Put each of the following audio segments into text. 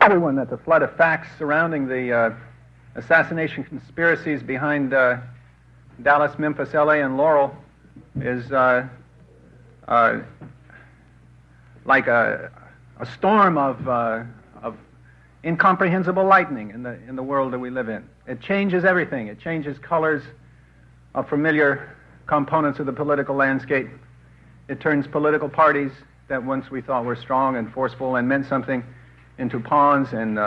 everyone that the flood of facts surrounding the assassination conspiracies behind Dallas, Memphis, LA, and Laurel is like a storm of incomprehensible lightning in the world that we live in. It changes everything. It changes colors of familiar components of the political landscape. It turns political parties that once we thought were strong and forceful and meant something into pawns and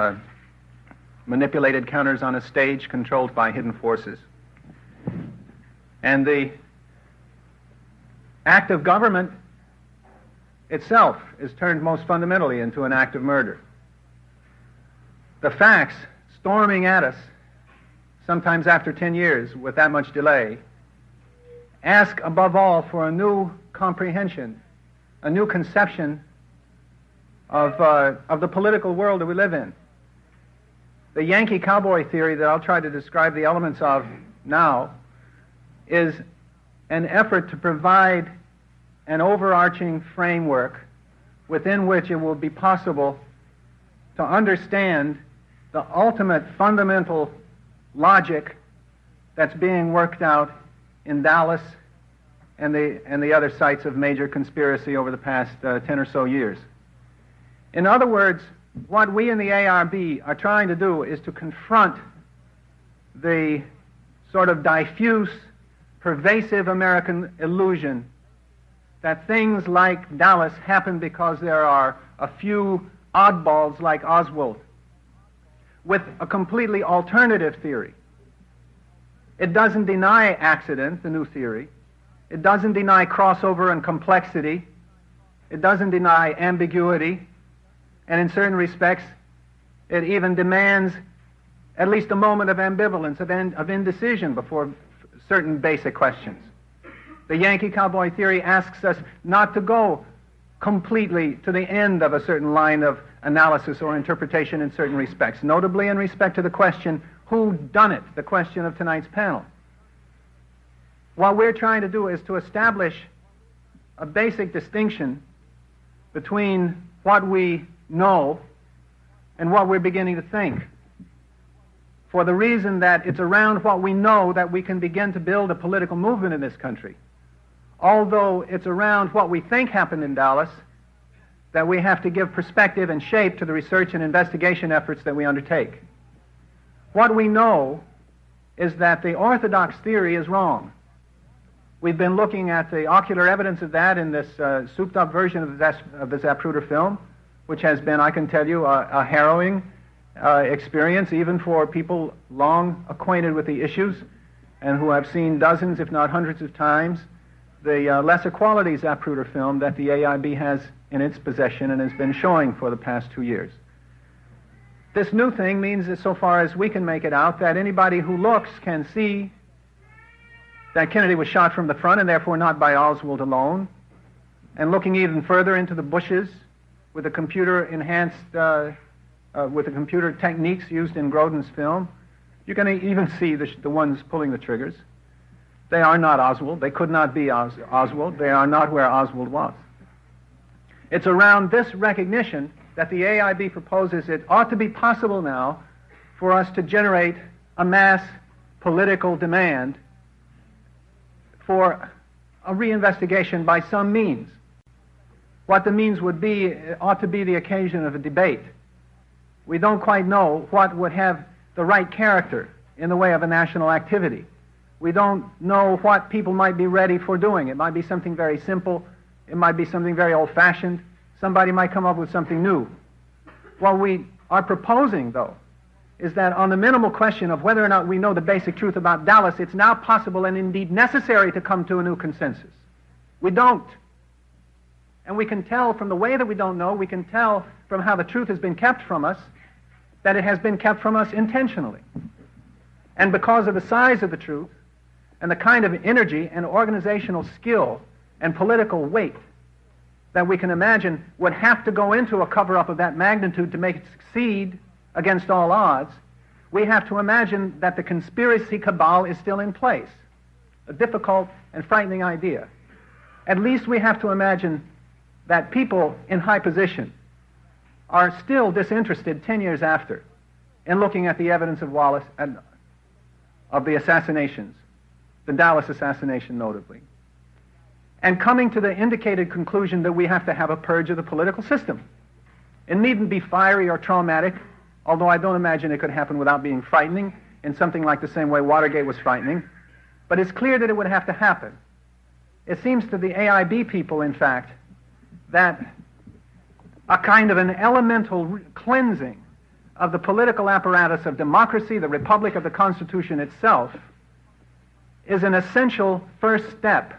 manipulated counters on a stage controlled by hidden forces. And the act of government itself is turned most fundamentally into an act of murder. The facts storming at us, sometimes after 10 years with that much delay, ask above all for a new comprehension, a new conception of the political world that we live in. The Yankee-cowboy theory that I'll try to describe the elements of now is an effort to provide an overarching framework within which it will be possible to understand the ultimate fundamental logic that's being worked out in Dallas and the other sites of major conspiracy over the past 10 or so years. In other words, what we in the ARB are trying to do is to confront the sort of diffuse, pervasive American illusion that things like Dallas happen because there are a few oddballs like Oswald, with a completely alternative theory. It doesn't deny accident, the new theory. It doesn't deny crossover and complexity. It doesn't deny ambiguity. And in certain respects, it even demands at least a moment of ambivalence, of indecision before certain basic questions. The Yankee-cowboy theory asks us not to go completely to the end of a certain line of analysis or interpretation in certain respects, notably in respect to the question, who done it, the question of tonight's panel. What we're trying to do is to establish a basic distinction between what we know and what we're beginning to think, for the reason that it's around what we know that we can begin to build a political movement in this country, although it's around what we think happened in Dallas that we have to give perspective and shape to the research and investigation efforts that we undertake. What we know is that the orthodox theory is wrong. We've been looking at the ocular evidence of that in this souped-up version of the Zapruder film, which has been, I can tell you, a harrowing experience, even for people long acquainted with the issues and who have seen dozens, if not hundreds of times, the lesser quality Zapruder film that the AIB has in its possession and has been showing for the past 2 years. This new thing means that so far as we can make it out, that anybody who looks can see that Kennedy was shot from the front and therefore not by Oswald alone. And looking even further into the bushes with the computer-enhanced, with the computer techniques used in Grodin's film, you can even see the ones pulling the triggers. They are not Oswald. They could not be Oswald. They are not where Oswald was. It's around this recognition that the AIB proposes it ought to be possible now for us to generate a mass political demand for a reinvestigation by some means. What the means would be ought to be the occasion of a debate. We don't quite know what would have the right character in the way of a national activity. We don't know what people might be ready for doing. It might be something very simple. It might be something very old-fashioned. Somebody might come up with something new. What we are proposing, though, is that on the minimal question of whether or not we know the basic truth about Dallas, it's now possible and indeed necessary to come to a new consensus. We don't. And we can tell from the way that we don't know, we can tell from how the truth has been kept from us, that it has been kept from us intentionally. And because of the size of the truth, and the kind of energy and organizational skill and political weight that we can imagine would have to go into a cover-up of that magnitude to make it succeed against all odds, we have to imagine that the conspiracy cabal is still in place. A difficult and frightening idea. At least we have to imagine that people in high position are still disinterested 10 years after in looking at the evidence of Wallace and of the assassinations, the Dallas assassination notably, and coming to the indicated conclusion that we have to have a purge of the political system. It needn't be fiery or traumatic, although I don't imagine it could happen without being frightening in something like the same way Watergate was frightening, but it's clear that it would have to happen. It seems to the AIB people, in fact, that a kind of an elemental cleansing of the political apparatus of democracy, the republic of the Constitution itself, is an essential first step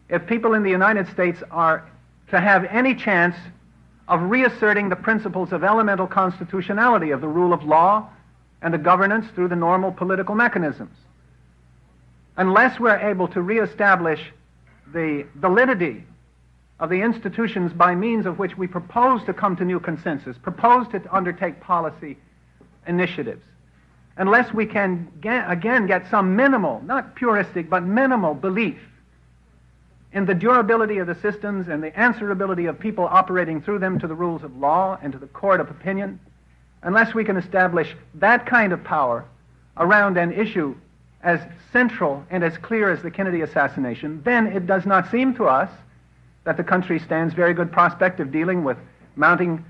if people in the United States are to have any chance of reasserting the principles of elemental constitutionality, of the rule of law and the governance through the normal political mechanisms. Unless we're able to reestablish the validity of the institutions by means of which we propose to come to new consensus, propose to undertake policy initiatives, unless we can again get some minimal, not puristic, but minimal belief in the durability of the systems and the answerability of people operating through them to the rules of law and to the court of opinion, unless we can establish that kind of power around an issue as central and as clear as the Kennedy assassination, then it does not seem to us that the country stands very good prospect of dealing with mounting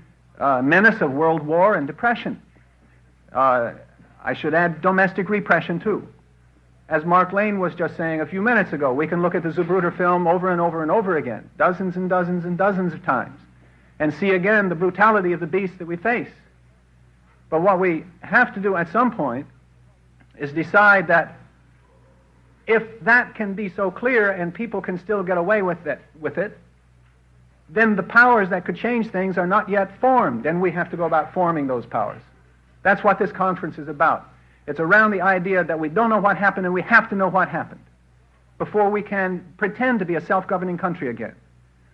menace of world war and depression. I should add domestic repression, too. As Mark Lane was just saying a few minutes ago, we can look at the Zapruder film over and over and over again, dozens and dozens and dozens of times, and see again the brutality of the beast that we face. But what we have to do at some point is decide that if that can be so clear and people can still get away with it, then the powers that could change things are not yet formed, and we have to go about forming those powers. That's what this conference is about. It's around the idea that we don't know what happened and we have to know what happened before we can pretend to be a self-governing country again,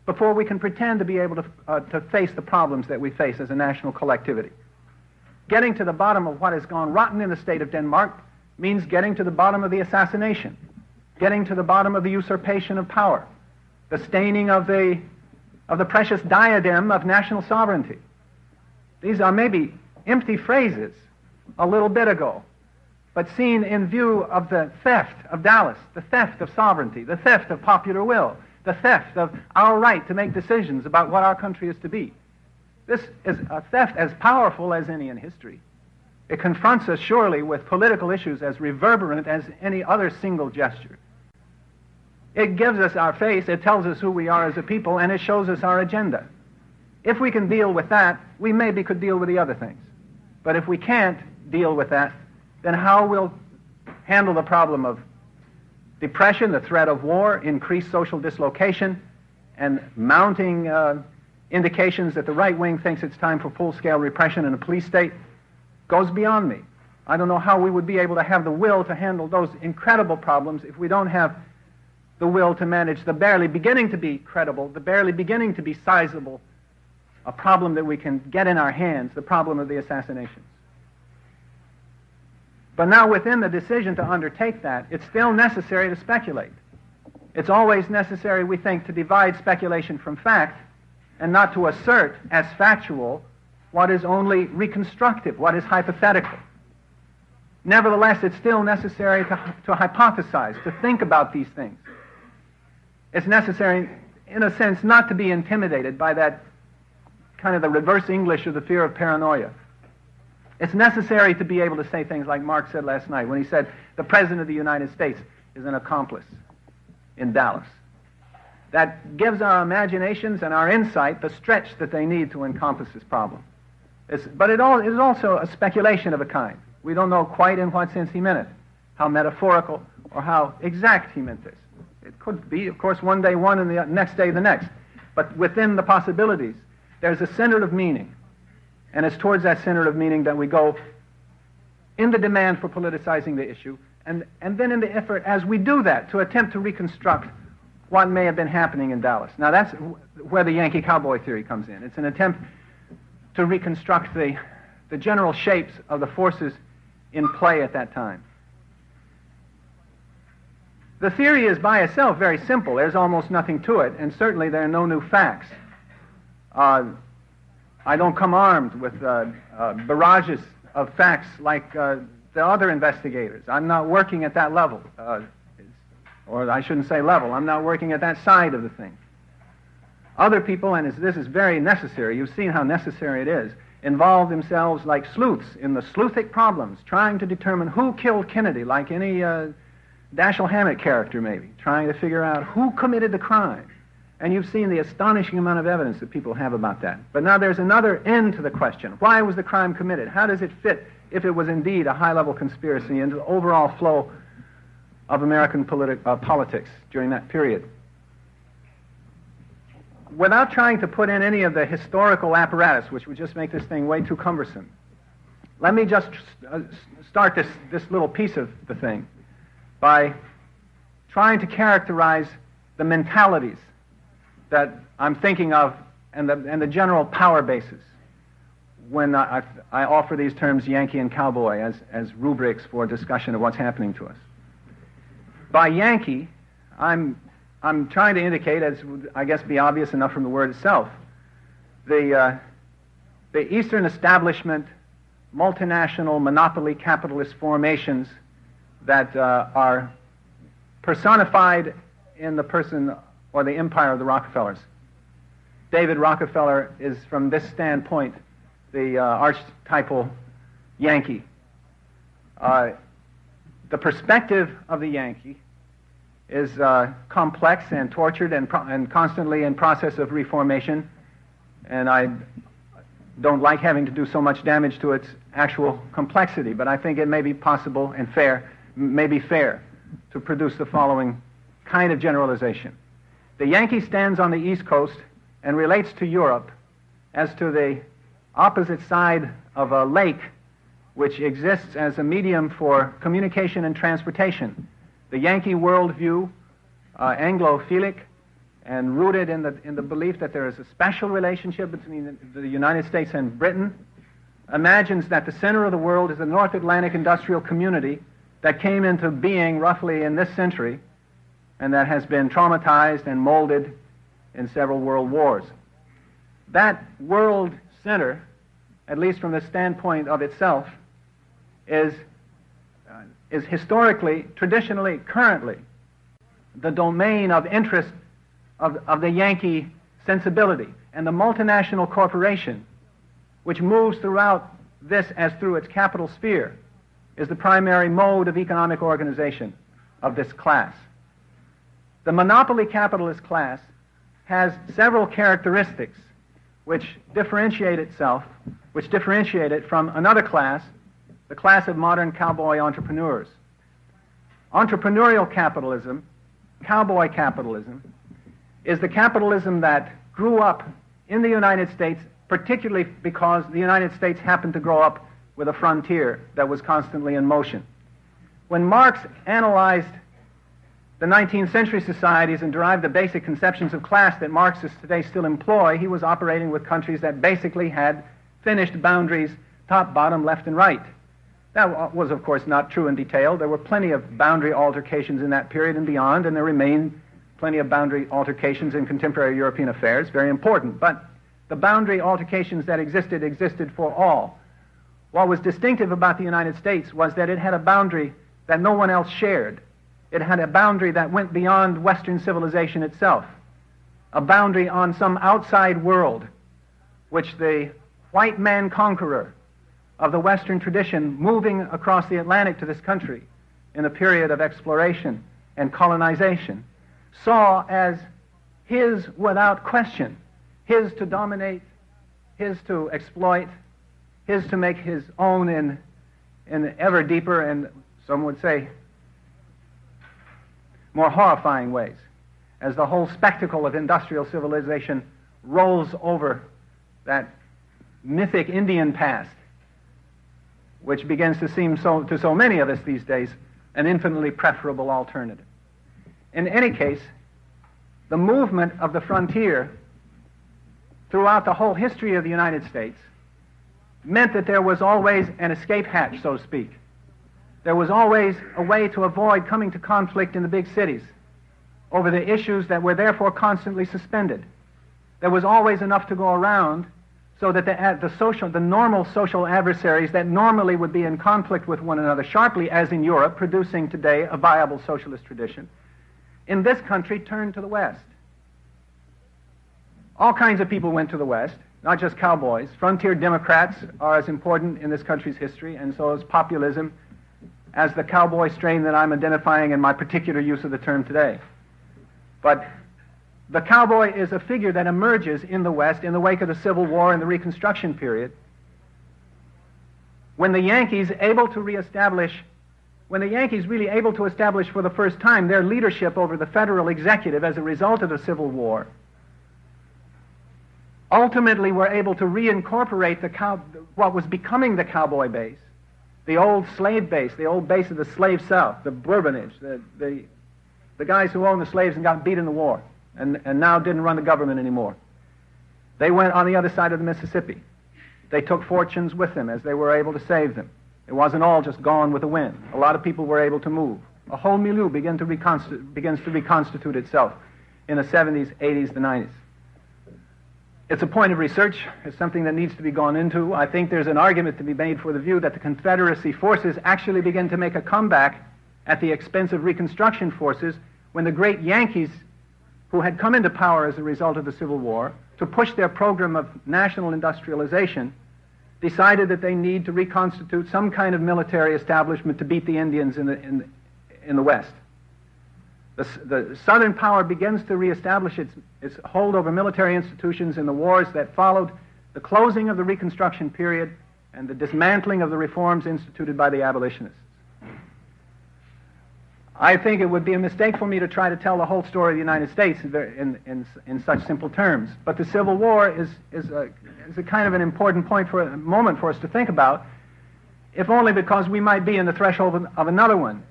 before we can pretend to be able to face the problems that we face as a national collectivity. Getting to the bottom of what has gone rotten in the state of Denmark means getting to the bottom of the assassination, getting to the bottom of the usurpation of power, the staining of the precious diadem of national sovereignty. These are maybe empty phrases a little bit ago, but seen in view of the theft of Dallas, the theft of sovereignty, the theft of popular will, the theft of our right to make decisions about what our country is to be. This is a theft as powerful as any in history. It confronts us surely with political issues as reverberant as any other single gesture. It gives us our face, it tells us who we are as a people, and it shows us our agenda. If we can deal with that, we maybe could deal with the other things. But if we can't deal with that, then how we'll handle the problem of depression, the threat of war, increased social dislocation, and mounting indications that the right wing thinks it's time for full-scale repression in a police state, goes beyond me. I don't know how we would be able to have the will to handle those incredible problems if we don't have the will to manage the barely beginning to be credible, the barely beginning to be sizable, a problem that we can get in our hands, the problem of the assassinations. But now within the decision to undertake that, it's still necessary to speculate. It's always necessary, we think, to divide speculation from fact and not to assert as factual what is only reconstructive, what is hypothetical. Nevertheless, it's still necessary to hypothesize, to think about these things. It's necessary, in a sense, not to be intimidated by that kind of the reverse English of the fear of paranoia. It's necessary to be able to say things like Mark said last night when he said, the President of the United States is an accomplice in Dallas. That gives our imaginations and our insight the stretch that they need to encompass this problem. But it is also a speculation of a kind. We don't know quite in what sense he meant it, how metaphorical or how exact he meant this. It could be, of course, one day one and the next day the next. But within the possibilities, there's a center of meaning. And it's towards that center of meaning that we go in the demand for politicizing the issue, and then in the effort, as we do that, to attempt to reconstruct what may have been happening in Dallas. Now, that's where the Yankee-Cowboy theory comes in. It's an attempt to reconstruct the general shapes of the forces in play at that time. The theory is by itself very simple. There's almost nothing to it, and certainly there are no new facts. I don't come armed with barrages of facts like the other investigators. I'm not working at that level. Or I shouldn't say level. I'm not working at that side of the thing. Other people, and this is very necessary, you've seen how necessary it is, involve themselves like sleuths in the sleuthic problems, trying to determine who killed Kennedy, like any Dashiell Hammett character maybe, trying to figure out who committed the crime. And you've seen the astonishing amount of evidence that people have about that. But now there's another end to the question. Why was the crime committed? How does it fit, if it was indeed a high-level conspiracy, into the overall flow of American politics during that period? Without trying to put in any of the historical apparatus, which would just make this thing way too cumbersome, let me just start this little piece of the thing by trying to characterize the mentalities that I'm thinking of and the general power basis when I offer these terms Yankee and Cowboy as rubrics for discussion of what's happening to us. By Yankee, I'm trying to indicate, as would, I guess, be obvious enough from the word itself, the Eastern establishment, multinational, monopoly capitalist formations that are personified in the person or the empire of the Rockefellers. David Rockefeller is, from this standpoint, the archetypal Yankee. The perspective of the Yankee is complex and tortured and constantly in process of reformation, and I don't like having to do so much damage to its actual complexity, but I think it may be possible and fair to produce the following kind of generalization. The Yankee stands on the East Coast and relates to Europe as to the opposite side of a lake which exists as a medium for communication and transportation. The Yankee worldview, Anglophilic and rooted in the belief that there is a special relationship between the United States and Britain, imagines that the center of the world is the North Atlantic industrial community that came into being roughly in this century and that has been traumatized and molded in several world wars. That world center, at least from the standpoint of itself, is historically, traditionally, currently, the domain of interest of the Yankee sensibility. And the multinational corporation, which moves throughout this as through its capital sphere, is the primary mode of economic organization of this class. The monopoly capitalist class has several characteristics which differentiate it from another class, the class of modern cowboy entrepreneurs. Entrepreneurial capitalism, cowboy capitalism, is the capitalism that grew up in the United States, particularly because the United States happened to grow up with a frontier that was constantly in motion. When Marx analyzed the 19th century societies and derived the basic conceptions of class that Marxists today still employ, he was operating with countries that basically had finished boundaries, top, bottom, left, and right. That was, of course, not true in detail. There were plenty of boundary altercations in that period and beyond, and there remain plenty of boundary altercations in contemporary European affairs, very important. But the boundary altercations that existed for all. What was distinctive about the United States was that it had a boundary that no one else shared. It had a boundary that went beyond Western civilization itself, a boundary on some outside world, which the white man conqueror of the Western tradition moving across the Atlantic to this country in a period of exploration and colonization saw as his without question, his to dominate, his to exploit, his to make his own in ever deeper and, some would say, more horrifying ways, as the whole spectacle of industrial civilization rolls over that mythic Indian past, which begins to seem to so many of us these days an infinitely preferable alternative. In any case, the movement of the frontier throughout the whole history of the United States meant that there was always an escape hatch, so to speak. There was always a way to avoid coming to conflict in the big cities over the issues that were therefore constantly suspended. There was always enough to go around so that the normal social adversaries that normally would be in conflict with one another sharply, as in Europe, producing today a viable socialist tradition, in this country turned to the West. All kinds of people went to the West, not just cowboys. Frontier Democrats are as important in this country's history, and so is populism, as the cowboy strain that I'm identifying in my particular use of the term today. But the cowboy is a figure that emerges in the West in the wake of the Civil War and the Reconstruction period, when the Yankees really able to establish for the first time their leadership over the federal executive as a result of the Civil War, ultimately were able to reincorporate what was becoming the cowboy base, the old slave base, the old base of the slave South, the Bourbonage, the guys who owned the slaves and got beat in the war and now didn't run the government anymore. They went on the other side of the Mississippi. They took fortunes with them as they were able to save them. It wasn't all just gone with the wind. A lot of people were able to move. A whole milieu begins to reconstitute itself in the 70s, 80s, the 90s. It's a point of research. It's something that needs to be gone into. I think there's an argument to be made for the view that the Confederacy forces actually begin to make a comeback at the expense of Reconstruction forces when the great Yankees, who had come into power as a result of the Civil War, to push their program of national industrialization, decided that they need to reconstitute some kind of military establishment to beat the Indians in the West. The Southern power begins to reestablish its hold over military institutions in the wars that followed the closing of the Reconstruction period and the dismantling of the reforms instituted by the abolitionists. I think it would be a mistake for me to try to tell the whole story of the United States in such simple terms. But the Civil War is a kind of an important moment for us to think about, if only because we might be in the threshold of another one.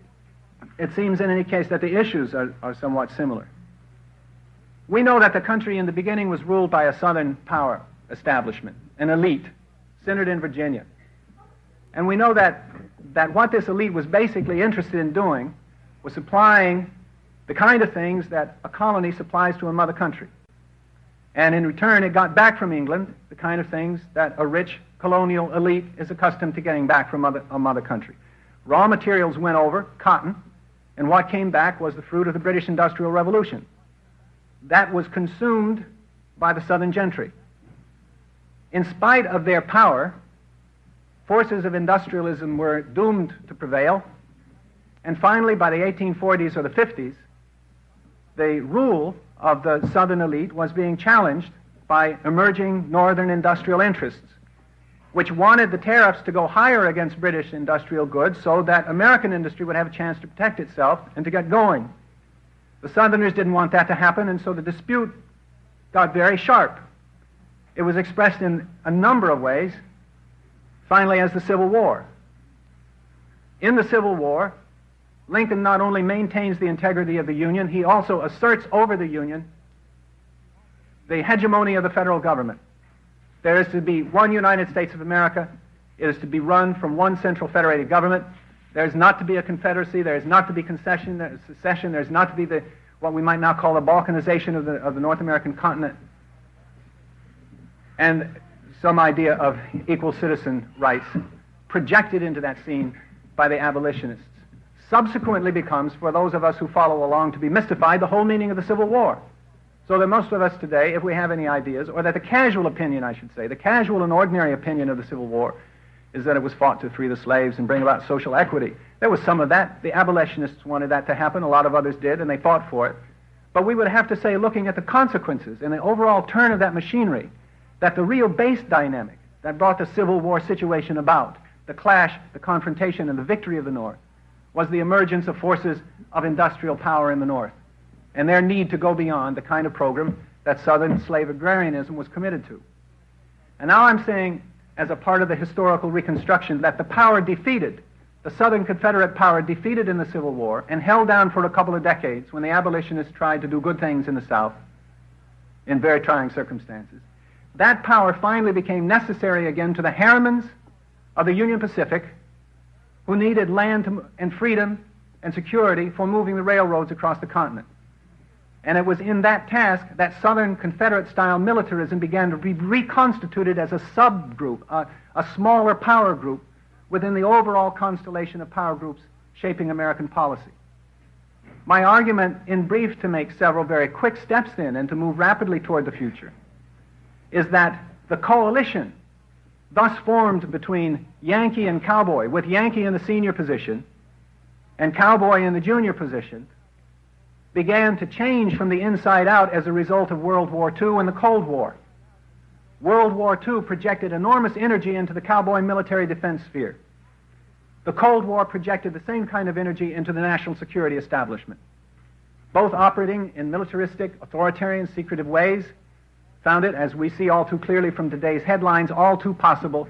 It seems in any case that the issues are somewhat similar. We know that the country in the beginning was ruled by a Southern power establishment, an elite, centered in Virginia. And we know that what this elite was basically interested in doing was supplying the kind of things that a colony supplies to a mother country. And in return, it got back from England the kind of things that a rich colonial elite is accustomed to getting back from a mother country. Raw materials went over, cotton, and what came back was the fruit of the British Industrial Revolution. That was consumed by the Southern gentry. In spite of their power, forces of industrialism were doomed to prevail, and finally, by the 1840s or the 50s, the rule of the Southern elite was being challenged by emerging Northern industrial interests, which wanted the tariffs to go higher against British industrial goods so that American industry would have a chance to protect itself and to get going. The Southerners didn't want that to happen, and so the dispute got very sharp. It was expressed in a number of ways, finally as the Civil War. In the Civil War, Lincoln not only maintains the integrity of the Union, he also asserts over the Union the hegemony of the federal government. There is to be one United States of America. It is to be run from one central federated government. There is not to be a confederacy. There is not to be secession. There is not to be what we might now call the balkanization of the North American continent, and some idea of equal citizen rights projected into that scene by the abolitionists. Subsequently becomes, for those of us who follow along, to be mystified, the whole meaning of the Civil War. So that most of us today, if we have any ideas, or that the casual opinion, I should say, the casual and ordinary opinion of the Civil War is that it was fought to free the slaves and bring about social equity. There was some of that. The abolitionists wanted that to happen. A lot of others did, and they fought for it. But we would have to say, looking at the consequences and the overall turn of that machinery, that the real base dynamic that brought the Civil War situation about, the clash, the confrontation, and the victory of the North, was the emergence of forces of industrial power in the North, and their need to go beyond the kind of program that Southern slave agrarianism was committed to. And now I'm saying, as a part of the historical reconstruction, that the power defeated, the Southern Confederate power defeated in the Civil War and held down for a couple of decades when the abolitionists tried to do good things in the South in very trying circumstances. That power finally became necessary again to the Harrimans of the Union Pacific, who needed land and freedom and security for moving the railroads across the continent. And it was in that task that Southern Confederate-style militarism began to be reconstituted as a subgroup, a smaller power group within the overall constellation of power groups shaping American policy. My argument, in brief, to make several very quick steps then and to move rapidly toward the future, is that the coalition thus formed between Yankee and Cowboy, with Yankee in the senior position and Cowboy in the junior position, began to change from the inside out as a result of World War II and the Cold War. World War II projected enormous energy into the Cowboy military defense sphere. The Cold War projected the same kind of energy into the national security establishment. Both operating in militaristic, authoritarian, secretive ways, found it, as we see all too clearly from today's headlines, all too possible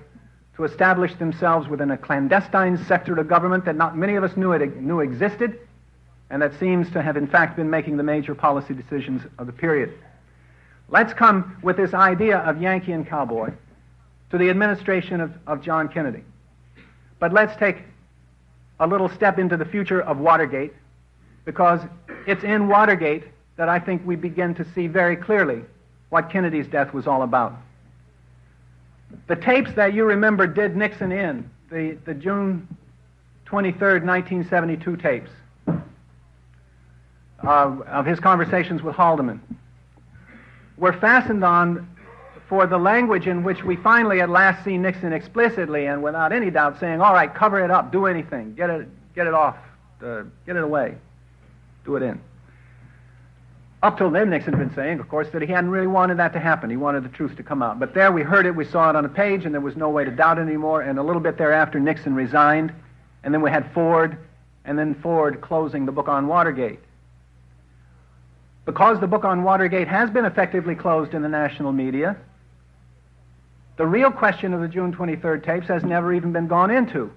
to establish themselves within a clandestine sector of government that not many of us knew existed, and that seems to have in fact been making the major policy decisions of the period. Let's come with this idea of Yankee and Cowboy to the administration of John Kennedy. But let's take a little step into the future of Watergate, because it's in Watergate that I think we begin to see very clearly what Kennedy's death was all about. The tapes that you remember did Nixon in, the June 23rd, 1972 tapes of his conversations with Haldeman, were fastened on for the language in which we finally at last see Nixon explicitly and without any doubt saying, all right, cover it up, do anything, get it off, get it away, do it in. Up till then, Nixon had been saying, of course, that he hadn't really wanted that to happen. He wanted the truth to come out. But there we heard it, we saw it on a page, and there was no way to doubt it anymore. And a little bit thereafter, Nixon resigned, and then we had Ford, and then Ford closing the book on Watergate. Because the book on Watergate has been effectively closed in the national media, the real question of the June 23rd tapes has never even been gone into.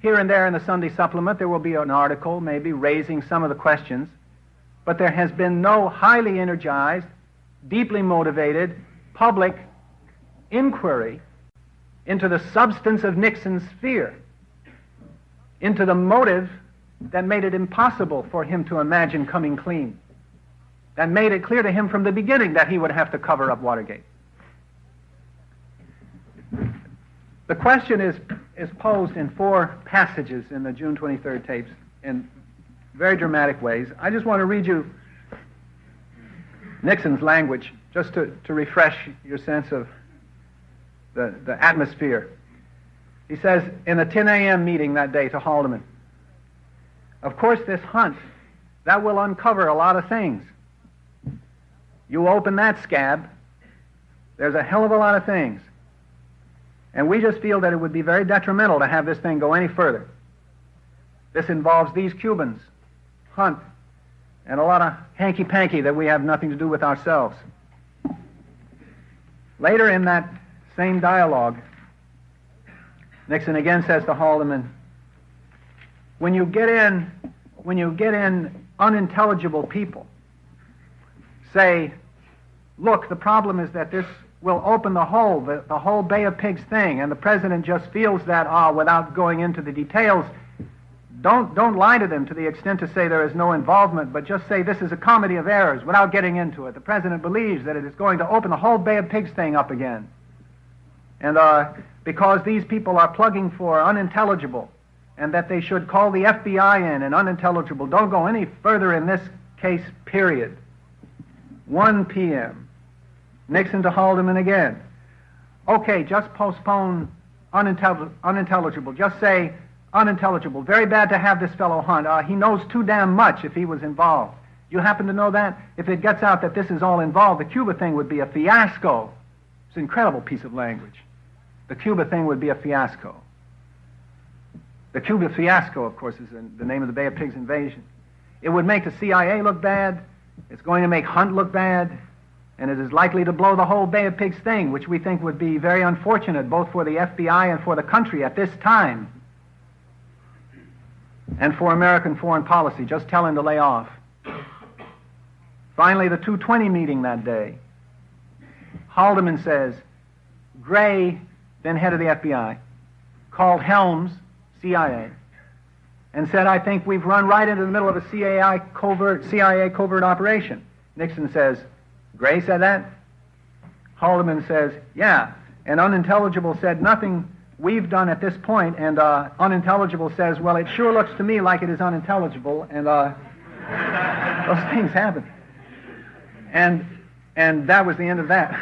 Here and there in the Sunday supplement, there will be an article maybe raising some of the questions, but there has been no highly energized, deeply motivated, public inquiry into the substance of Nixon's fear, into the motive that made it impossible for him to imagine coming clean, that made it clear to him from the beginning that he would have to cover up Watergate. The question is posed in 4 passages in the June 23rd tapes in very dramatic ways. I just want to read you Nixon's language just to refresh your sense of the atmosphere. He says in a 10 a.m. meeting that day to Haldeman, of course this hunt, that will uncover a lot of things. You open that scab, there's a hell of a lot of things. And we just feel that it would be very detrimental to have this thing go any further. This involves these Cubans, Hunt, and a lot of hanky-panky that we have nothing to do with ourselves. Later in that same dialogue, Nixon again says to Haldeman, when you get in unintelligible people, say, look, the problem is that this will open the whole Bay of Pigs thing, and the president just feels that, without going into the details, don't lie to them to the extent to say there is no involvement, but just say this is a comedy of errors without getting into it. The president believes that it is going to open the whole Bay of Pigs thing up again. And because these people are plugging for unintelligible, and that they should call the FBI in, and unintelligible don't go any further in this case, period. 1 p.m. Nixon to Haldeman again. Okay, just postpone unintelligible. Just say unintelligible. Very bad to have this fellow Hunt. He knows too damn much if he was involved. You happen to know that? If it gets out that this is all involved, the Cuba thing would be a fiasco. It's an incredible piece of language. The Cuba thing would be a fiasco. The Cuba fiasco, of course, is the name of the Bay of Pigs invasion. It would make the CIA look bad. It's going to make Hunt look bad. And it is likely to blow the whole Bay of Pigs thing, which we think would be very unfortunate both for the FBI and for the country at this time, and for American foreign policy. Just tell him to lay off. Finally, the 2:20 meeting that day. Haldeman says, Gray, then head of the FBI, called Helms, CIA, and said, I think we've run right into the middle of a CIA covert operation. Nixon says, Gray said that? Haldeman says, yeah. And Unintelligible said, nothing we've done at this point. And Unintelligible says, well, it sure looks to me like it is unintelligible. And those things happen. And that was the end of that.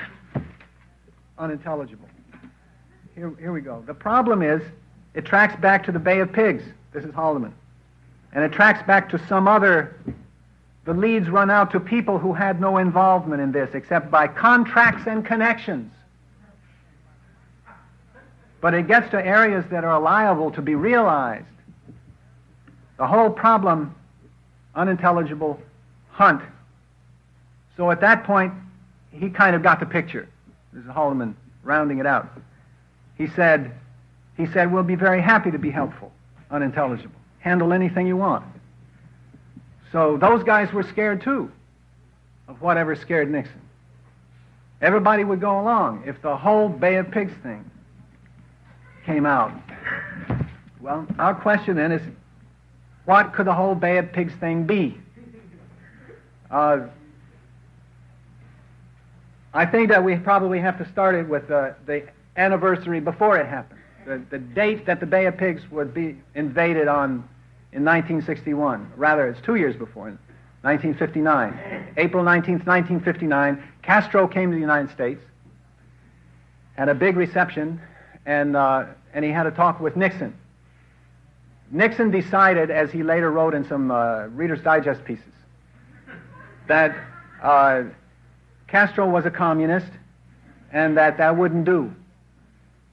Unintelligible. Here we go. The problem is, it tracks back to the Bay of Pigs. This is Haldeman. And it tracks back to some other. The leads run out to people who had no involvement in this except by contracts and connections. But it gets to areas that are liable to be realized. The whole problem, Unintelligible, Hunt. So at that point, he kind of got the picture. This is Haldeman rounding it out. He said, we'll be very happy to be helpful, Unintelligible. Handle anything you want. So those guys were scared too of whatever scared Nixon. Everybody would go along if the whole Bay of Pigs thing came out. Well, our question then is, what could the whole Bay of Pigs thing be? I think that we probably have to start it with the anniversary before it happened. The date that the Bay of Pigs would be invaded on in 1961. Rather, it's 2 years before, in 1959. April 19th, 1959, Castro came to the United States, had a big reception, and he had a talk with Nixon. Nixon decided, as he later wrote in some Reader's Digest pieces, that Castro was a communist and that wouldn't do.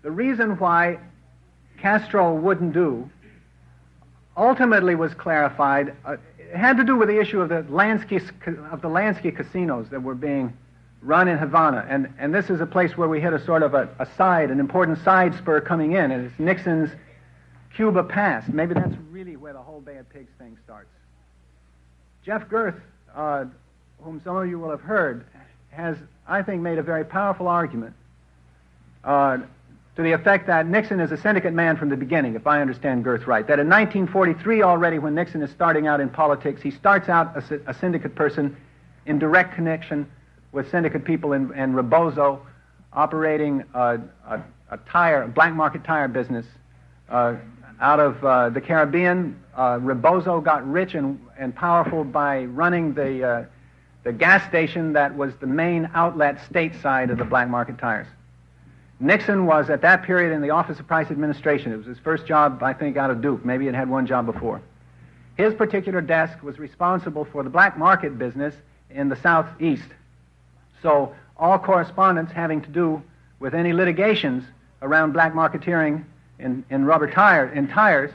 The reason why Castro wouldn't do ultimately was clarified. It had to do with the issue of the Lansky casinos that were being run in Havana. And this is a place where we hit a sort of an important side spur coming in, and it's Nixon's Cuba past. Maybe that's really where the whole Bay of Pigs thing starts. Jeff Girth, whom some of you will have heard, has, I think, made a very powerful argument to the effect that Nixon is a syndicate man from the beginning, if I understand Girth right. That in 1943 already, when Nixon is starting out in politics, he starts out a syndicate person in direct connection with syndicate people and Rebozo, operating a black market tire business out of the Caribbean. Rebozo got rich and powerful by running the gas station that was the main outlet stateside of the black market tires. Nixon was, at that period, in the Office of Price Administration. It was his first job, I think, out of Duke. Maybe he had one job before. His particular desk was responsible for the black market business in the Southeast. So all correspondence having to do with any litigations around black marketeering in tires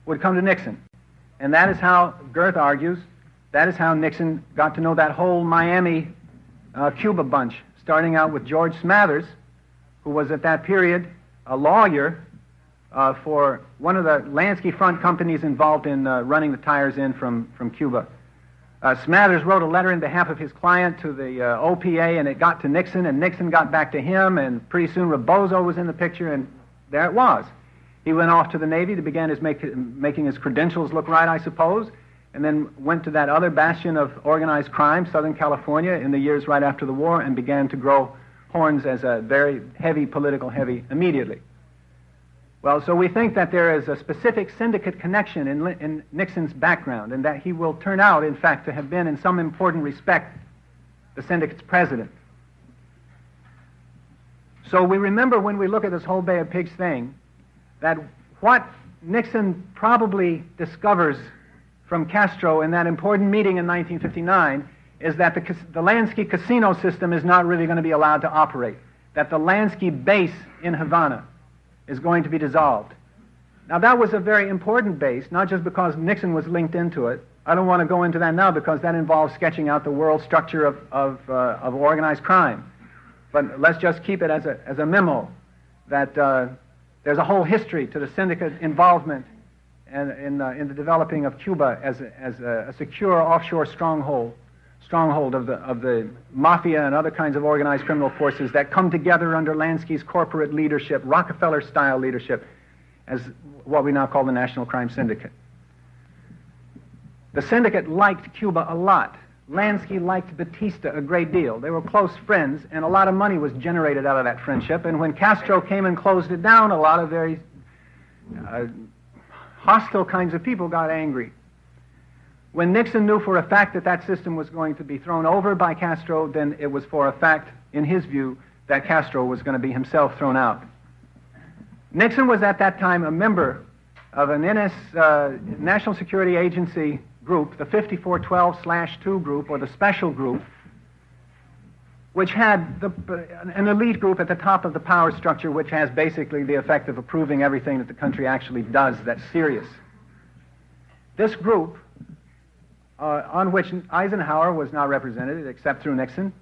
would come to Nixon. And that is how, Girth argues, that is how Nixon got to know that whole Miami Cuba bunch, starting out with George Smathers, who was at that period a lawyer for one of the Lansky front companies involved in running the tires in from Cuba. Smathers wrote a letter in behalf of his client to the OPA, and it got to Nixon, and Nixon got back to him, and pretty soon Rebozo was in the picture, and there it was. He went off to the Navy to begin making his credentials look right, I suppose, and then went to that other bastion of organized crime, Southern California, in the years right after the war, and began to grow horns as a very political heavy immediately. Well, so we think that there is a specific syndicate connection in Nixon's background, and that he will turn out, in fact, to have been, in some important respect, the syndicate's president. So we remember, when we look at this whole Bay of Pigs thing, that what Nixon probably discovers from Castro in that important meeting in 1959 is that the Lansky casino system is not really going to be allowed to operate, that the Lansky base in Havana is going to be dissolved. Now, that was a very important base, not just because Nixon was linked into it. I don't want to go into that now because that involves sketching out the world structure of organized crime. But let's just keep it as a memo that there's a whole history to the syndicate involvement and in the developing of Cuba as a secure offshore stronghold of the mafia and other kinds of organized criminal forces that come together under Lansky's corporate leadership, Rockefeller-style leadership, as what we now call the National Crime Syndicate. The syndicate liked Cuba a lot. Lansky liked Batista a great deal. They were close friends, and a lot of money was generated out of that friendship. And when Castro came and closed it down, a lot of very hostile kinds of people got angry. When Nixon knew for a fact that that system was going to be thrown over by Castro, then it was for a fact, in his view, that Castro was going to be himself thrown out. Nixon was at that time a member of an National Security Agency group, the 5412/2 group, or the special group, which had an elite group at the top of the power structure, which has basically the effect of approving everything that the country actually does that's serious. This group, on which Eisenhower was not represented, except through Nixon,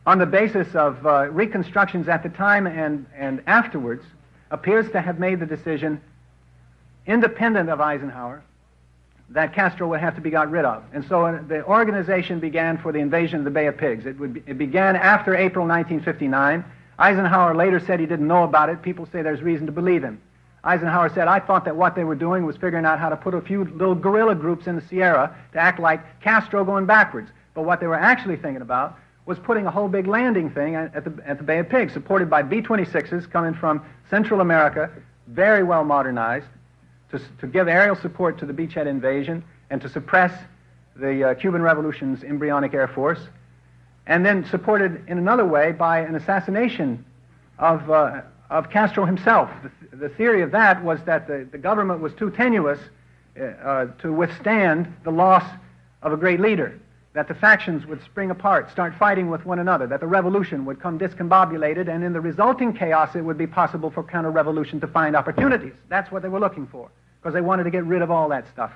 on the basis of reconstructions at the time and afterwards, appears to have made the decision, independent of Eisenhower, that Castro would have to be got rid of. And so the organization began for the invasion of the Bay of Pigs. It began after April 1959. Eisenhower later said he didn't know about it. People say there's reason to believe him. Eisenhower said, I thought that what they were doing was figuring out how to put a few little guerrilla groups in the Sierra to act like Castro going backwards. But what they were actually thinking about was putting a whole big landing thing at the Bay of Pigs, supported by B-26s coming from Central America, very well modernized, to give aerial support to the beachhead invasion and to suppress the Cuban Revolution's embryonic air force, and then supported in another way by an assassination of Castro himself. The theory of that was that the government was too tenuous to withstand the loss of a great leader, that the factions would spring apart, start fighting with one another, that the revolution would come discombobulated, and in the resulting chaos it would be possible for counter-revolution to find opportunities. That's what they were looking for, because they wanted to get rid of all that stuff.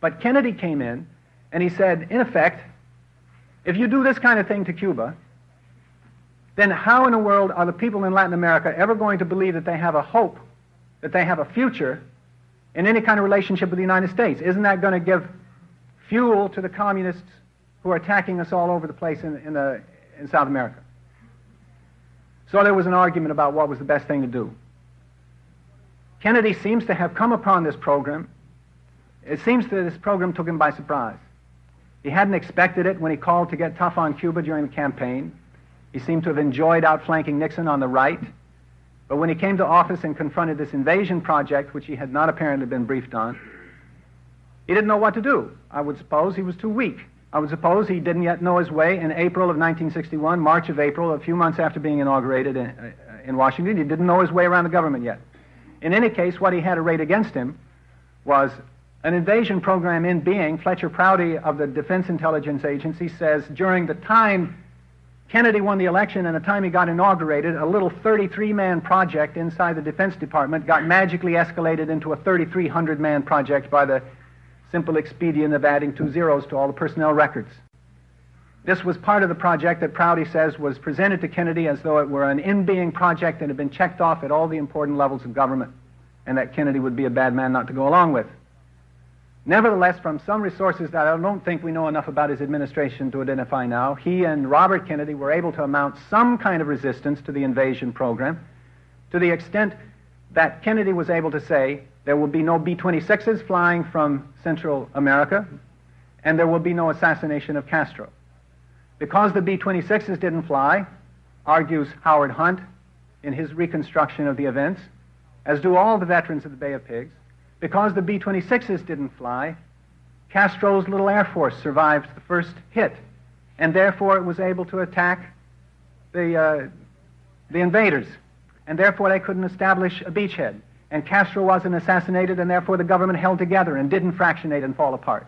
But Kennedy came in, and he said, in effect, if you do this kind of thing to Cuba, then how in the world are the people in Latin America ever going to believe that they have a hope, that they have a future in any kind of relationship with the United States? Isn't that going to give fuel to the communists who are attacking us all over the place in South America? So there was an argument about what was the best thing to do. Kennedy seems to have come upon this program. It seems that this program took him by surprise. He hadn't expected it when he called to get tough on Cuba during the campaign. He seemed to have enjoyed outflanking Nixon on the right. But when he came to office and confronted this invasion project, which he had not apparently been briefed on, he didn't know what to do. I would suppose he was too weak. I would suppose he didn't yet know his way in April of 1961, March of April, a few months after being inaugurated in Washington. He didn't know his way around the government yet. In any case, what he had arrayed against him was an invasion program in being. Fletcher Prouty of the Defense Intelligence Agency says during the time Kennedy won the election and the time he got inaugurated, a little 33-man project inside the Defense Department got magically escalated into a 3,300-man project by the simple expedient of adding 2 zeros to all the personnel records. This was part of the project that Prouty says was presented to Kennedy as though it were an in-being project that had been checked off at all the important levels of government, and that Kennedy would be a bad man not to go along with. Nevertheless, from some resources that I don't think we know enough about his administration to identify now, he and Robert Kennedy were able to mount some kind of resistance to the invasion program, to the extent that Kennedy was able to say there will be no B-26s flying from Central America, and there will be no assassination of Castro. Because the B-26s didn't fly, argues Howard Hunt in his reconstruction of the events, as do all the veterans of the Bay of Pigs, because the B-26s didn't fly, Castro's little Air Force survived the first hit, and therefore it was able to attack the invaders, and therefore they couldn't establish a beachhead. And Castro wasn't assassinated, and therefore the government held together and didn't fractionate and fall apart.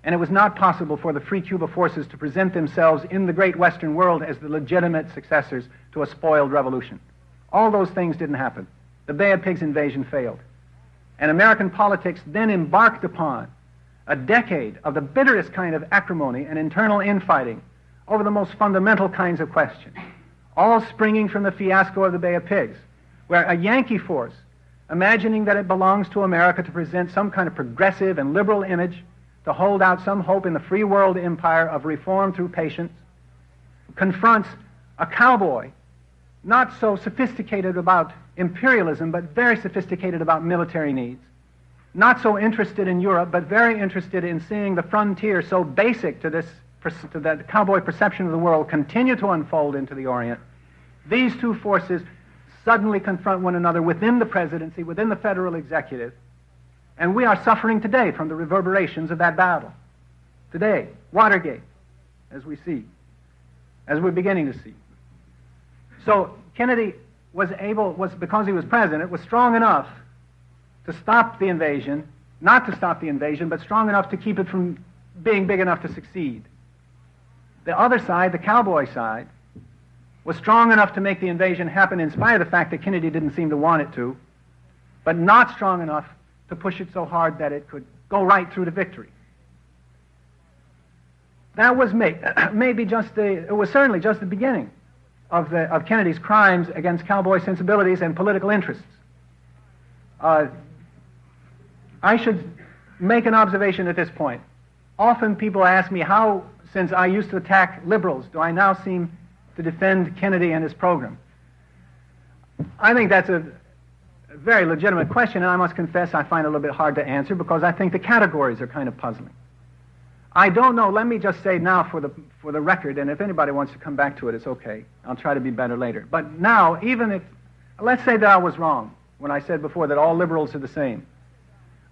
And it was not possible for the Free Cuba forces to present themselves in the great Western world as the legitimate successors to a spoiled revolution. All those things didn't happen. The Bay of Pigs invasion failed. And American politics then embarked upon a decade of the bitterest kind of acrimony and internal infighting over the most fundamental kinds of questions, all springing from the fiasco of the Bay of Pigs, where a Yankee force, imagining that it belongs to America to present some kind of progressive and liberal image, to hold out some hope in the free world empire of reform through patience, confronts a cowboy, not so sophisticated about imperialism, but very sophisticated about military needs, not so interested in Europe, but very interested in seeing the frontier so basic to the cowboy perception of the world continue to unfold into the Orient, these two forces suddenly confront one another within the presidency, within the federal executive, and we are suffering today from the reverberations of that battle. Today, Watergate, as we see, as we're beginning to see. So Kennedy was because he was president, was strong enough to stop the invasion, not to stop the invasion, but strong enough to keep it from being big enough to succeed. The other side, the cowboy side, was strong enough to make the invasion happen in spite of the fact that Kennedy didn't seem to want it to, but not strong enough to push it so hard that it could go right through to victory. That was it was certainly just the beginning of Kennedy's crimes against cowboy sensibilities and political interests. I should make an observation at this point. Often people ask me how, since I used to attack liberals, do I now seem to defend Kennedy and his program? I think that's a very legitimate question, and I must confess I find it a little bit hard to answer because I think the categories are kind of puzzling. I don't know. Let me just say now for the record, and if anybody wants to come back to it, it's okay. I'll try to be better later. But now, even if, let's say that I was wrong when I said before that all liberals are the same.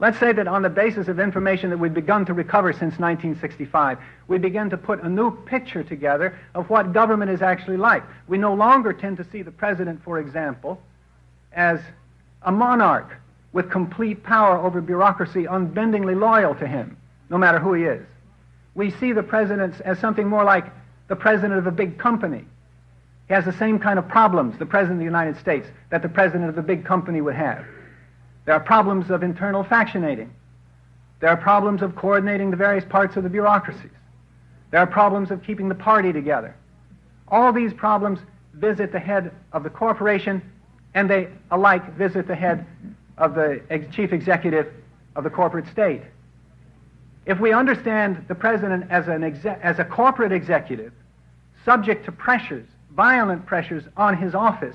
Let's say that on the basis of information that we've begun to recover since 1965, we begin to put a new picture together of what government is actually like. We no longer tend to see the president, for example, as a monarch with complete power over bureaucracy, unbendingly loyal to him, no matter who he is. We see the president as something more like the president of a big company. He has the same kind of problems, the president of the United States, that the president of a big company would have. There are problems of internal factionating. There are problems of coordinating the various parts of the bureaucracies. There are problems of keeping the party together. All these problems visit the head of the corporation, and they alike visit the head of the chief executive of the corporate state. If we understand the president as a corporate executive, subject to pressures, violent pressures on his office,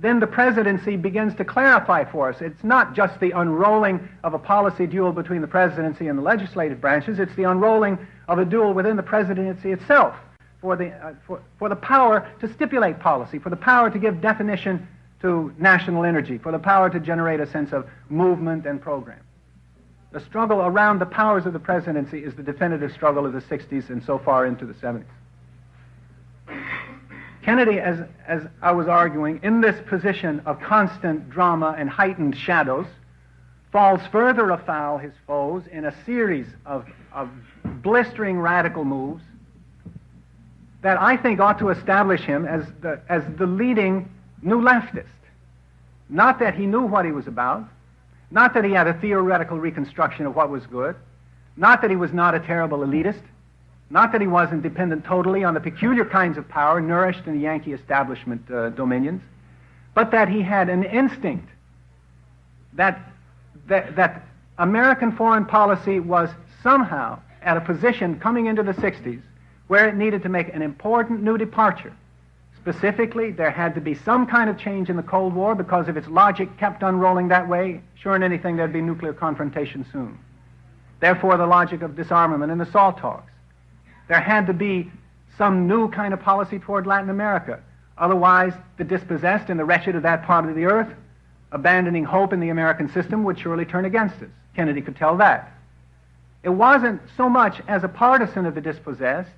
then the presidency begins to clarify for us. It's not just the unrolling of a policy duel between the presidency and the legislative branches, it's the unrolling of a duel within the presidency itself for the power to stipulate policy, for the power to give definition to national energy, for the power to generate a sense of movement and program. The struggle around the powers of the presidency is the definitive struggle of the 60s and so far into the 70s. Kennedy, as I was arguing, in this position of constant drama and heightened shadows, falls further afoul his foes in a series of blistering radical moves that I think ought to establish him as the leading new leftist. Not that he knew what he was about, not that he had a theoretical reconstruction of what was good, not that he was not a terrible elitist, not that he wasn't dependent totally on the peculiar kinds of power nourished in the Yankee establishment dominions, but that he had an instinct that American foreign policy was somehow at a position coming into the 60s where it needed to make an important new departure. Specifically, there had to be some kind of change in the Cold War because if its logic kept unrolling that way, sure and anything there'd be nuclear confrontation soon. Therefore, the logic of disarmament and the SALT talks. There had to be some new kind of policy toward Latin America. Otherwise, the dispossessed and the wretched of that part of the earth, abandoning hope in the American system, would surely turn against us. Kennedy could tell that. It wasn't so much as a partisan of the dispossessed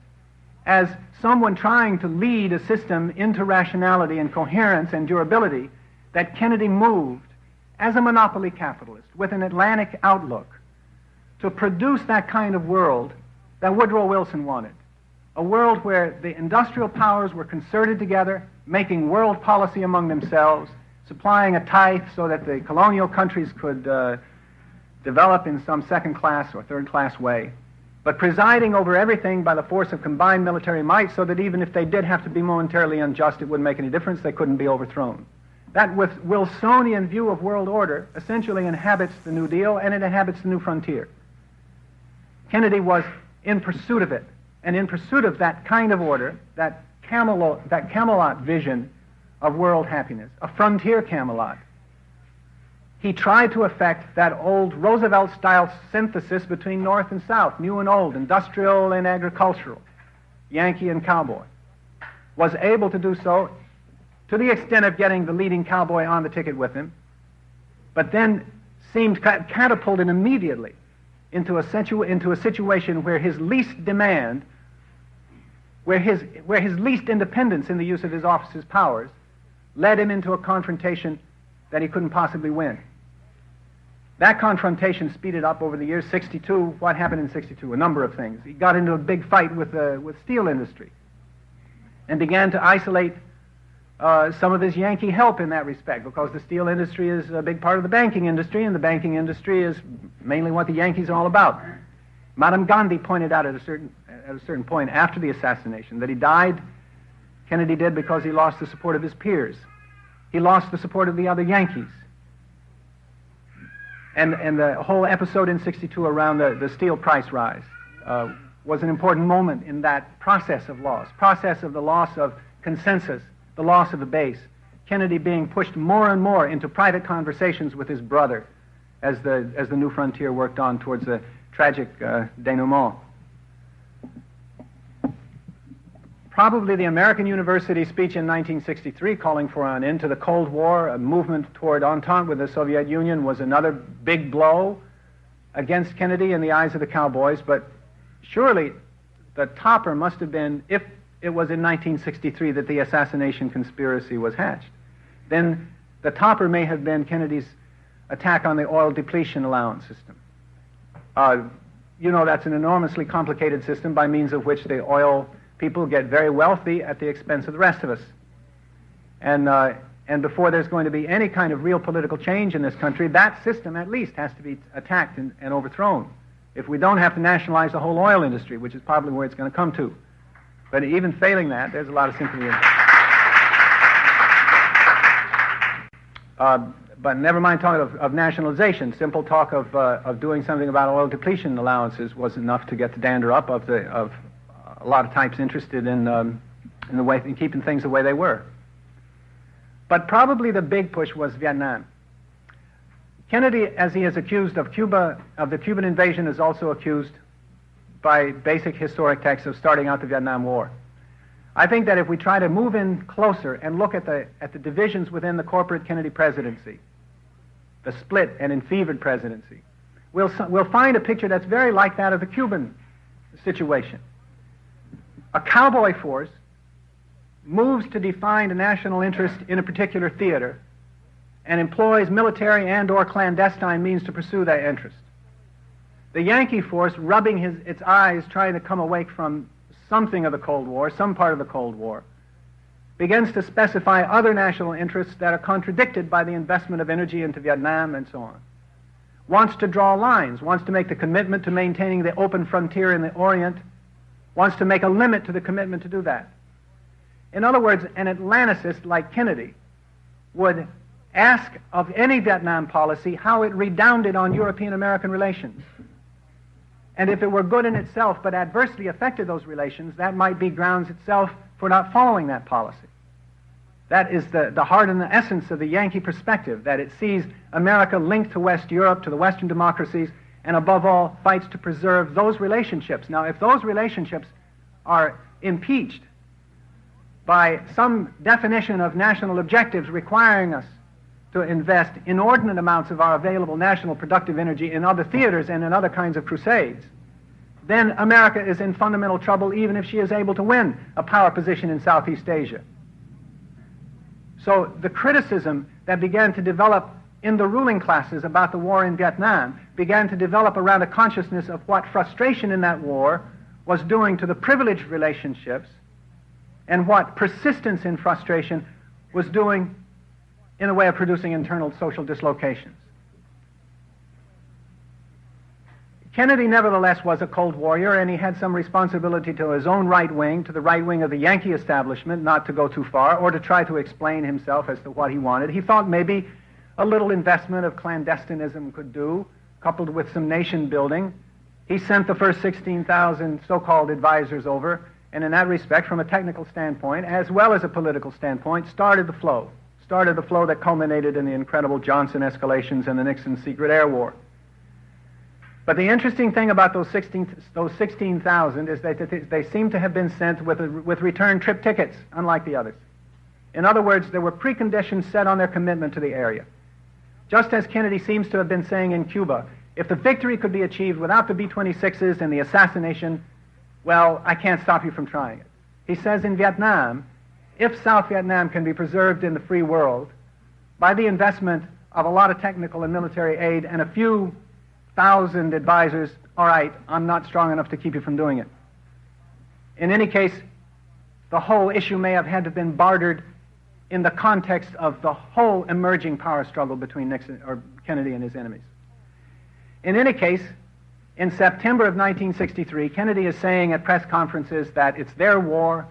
as someone trying to lead a system into rationality and coherence and durability that Kennedy moved as a monopoly capitalist with an Atlantic outlook to produce that kind of world that Woodrow Wilson wanted. A world where the industrial powers were concerted together, making world policy among themselves, supplying a tithe so that the colonial countries could develop in some second-class or third-class way, but presiding over everything by the force of combined military might so that even if they did have to be momentarily unjust, it wouldn't make any difference, they couldn't be overthrown. That Wilsonian view of world order essentially inhabits the New Deal and it inhabits the new frontier. Kennedy was in pursuit of it, and in pursuit of that kind of order, that Camelot vision of world happiness, a frontier Camelot. he tried to effect that old Roosevelt-style synthesis between North and South, new and old, industrial and agricultural, Yankee and Cowboy. Was able to do so to the extent of getting the leading cowboy on the ticket with him, but then seemed catapulted immediately into a situation where his least demand, where his least independence in the use of his office's powers, led him into a confrontation that he couldn't possibly win. That confrontation speeded up over the years. 62, what happened in 62? A number of things. He got into a big fight with steel industry and began to isolate some of his Yankee help in that respect, because the steel industry is a big part of the banking industry, and the banking industry is mainly what the Yankees are all about. Madame Gandhi pointed out at a certain point after the assassination that he died, Kennedy did, because he lost the support of his peers. He lost the support of the other Yankees. And the whole episode in 62 around the steel price rise was an important moment in that process of loss of the loss of consensus, the loss of the base. Kennedy being pushed more and more into private conversations with his brother as the new frontier worked on towards the tragic denouement. Probably the American University speech in 1963 calling for an end to the Cold War, a movement toward entente with the Soviet Union, was another big blow against Kennedy in the eyes of the cowboys. But surely the topper must have been, if it was in 1963 that the assassination conspiracy was hatched, then the topper may have been Kennedy's attack on the oil depletion allowance system. You know, that's an enormously complicated system by means of which the oil people get very wealthy at the expense of the rest of us. And before there's going to be any kind of real political change in this country, that system at least has to be attacked and overthrown. If we don't have to nationalize the whole oil industry, which is probably where it's going to come to. But even failing that, there's a lot of sympathy in it. But never mind talking of nationalization. Simple talk of doing something about oil depletion allowances was enough to get the dander up of a lot of types interested in keeping things the way they were. But probably the big push was Vietnam. Kennedy, as he is accused of Cuba, of the Cuban invasion, is also accused by basic historic texts of starting out the Vietnam War. I think that if we try to move in closer and look at the divisions within the corporate Kennedy presidency, the split and enfevered presidency, we'll find a picture that's very like that of the Cuban situation. A cowboy force moves to define a national interest in a particular theater and employs military and or clandestine means to pursue that interest. The Yankee force, rubbing its eyes, trying to come awake from something of the Cold War, some part of the Cold War, begins to specify other national interests that are contradicted by the investment of energy into Vietnam and so on. Wants to draw lines, wants to make the commitment to maintaining the open frontier in the Orient, wants to make a limit to the commitment to do that. In other words, an Atlanticist like Kennedy would ask of any Vietnam policy how it redounded on European-American relations. And if it were good in itself but adversely affected those relations, that might be grounds itself for not following that policy. That is the heart and the essence of the Yankee perspective, that it sees America linked to West Europe, to the Western democracies, and above all, fights to preserve those relationships. Now, if those relationships are impeached by some definition of national objectives requiring us to invest inordinate amounts of our available national productive energy in other theaters and in other kinds of crusades, then America is in fundamental trouble even if she is able to win a power position in Southeast Asia. So the criticism that began to develop in the ruling classes about the war in Vietnam began to develop around a consciousness of what frustration in that war was doing to the privileged relationships and what persistence in frustration was doing in the way of producing internal social dislocations. Kennedy, nevertheless, was a Cold Warrior, and he had some responsibility to his own right wing, to the right wing of the Yankee establishment, not to go too far, or to try to explain himself as to what he wanted. He thought maybe a little investment of clandestinism could do, coupled with some nation building. He sent the first 16,000 so-called advisors over, and in that respect, from a technical standpoint, as well as a political standpoint, started the flow, started the flow that culminated in the incredible Johnson escalations and the Nixon secret air war. But the interesting thing about those 16,000 is that they seem to have been sent with return trip tickets, unlike the others. In other words, there were preconditions set on their commitment to the area. Just as Kennedy seems to have been saying in Cuba, if the victory could be achieved without the B-26s and the assassination, well, I can't stop you from trying it. He says in Vietnam, if South Vietnam can be preserved in the free world by the investment of a lot of technical and military aid and a few thousand advisors, all right, I'm not strong enough to keep you from doing it. In any case, the whole issue may have had to have been bartered in the context of the whole emerging power struggle between Nixon or Kennedy and his enemies. In any case, in September of 1963, Kennedy is saying at press conferences that it's their war.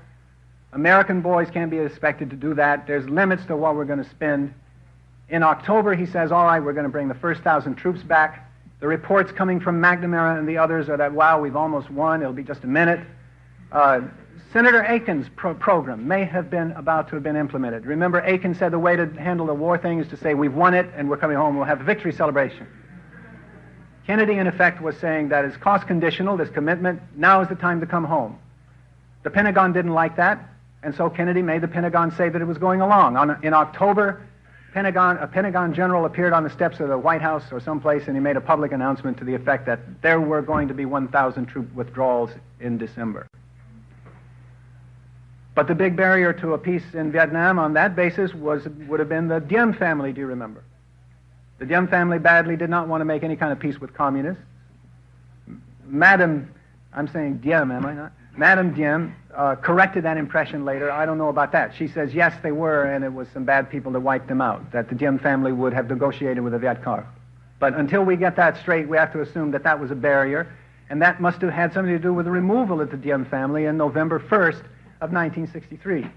American boys can't be expected to do that. There's limits to what we're going to spend. In October, he says, all right, we're going to bring the first 1,000 troops back. The reports coming from McNamara and the others are that, wow, we've almost won. It'll be just a minute. Senator Aiken's program may have been about to have been implemented. Remember, Aiken said the way to handle the war thing is to say, we've won it and we're coming home. We'll have a victory celebration. Kennedy, in effect, was saying that is cost conditional, this commitment. Now is the time to come home. The Pentagon didn't like that, and so Kennedy made the Pentagon say that it was going along. In October, a Pentagon general appeared on the steps of the White House or someplace, and he made a public announcement to the effect that there were going to be 1,000 troop withdrawals in December. But the big barrier to a peace in Vietnam on that basis would have been the Diem family, do you remember? The Diem family badly did not want to make any kind of peace with communists. Madame, I'm saying Diem, am I not? Madame Diem corrected that impression later. I don't know about that. She says, yes, they were, and it was some bad people that wiped them out, that the Diem family would have negotiated with the Viet Cong. But until we get that straight, we have to assume that that was a barrier, and that must have had something to do with the removal of the Diem family on November 1st of 1963.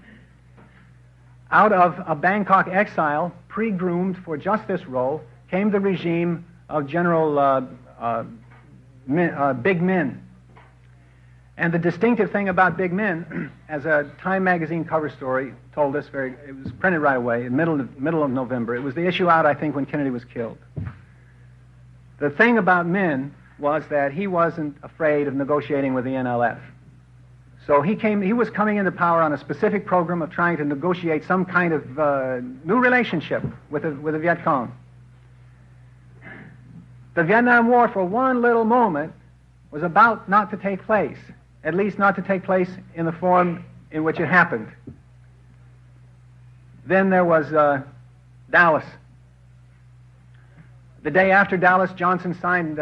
Out of a Bangkok exile, pre-groomed for just this role, came the regime of General Big Min. And the distinctive thing about Big Min, as a Time magazine cover story told us, it was printed right away in middle of November. It was the issue out, I think, when Kennedy was killed. The thing about Min was that he wasn't afraid of negotiating with the NLF. So he was coming into power on a specific program of trying to negotiate some kind of new relationship with the Viet Cong. The Vietnam War, for one little moment, was about not to take place, at least not to take place in the form in which it happened. Then there was Dallas. The day after Dallas, Johnson signed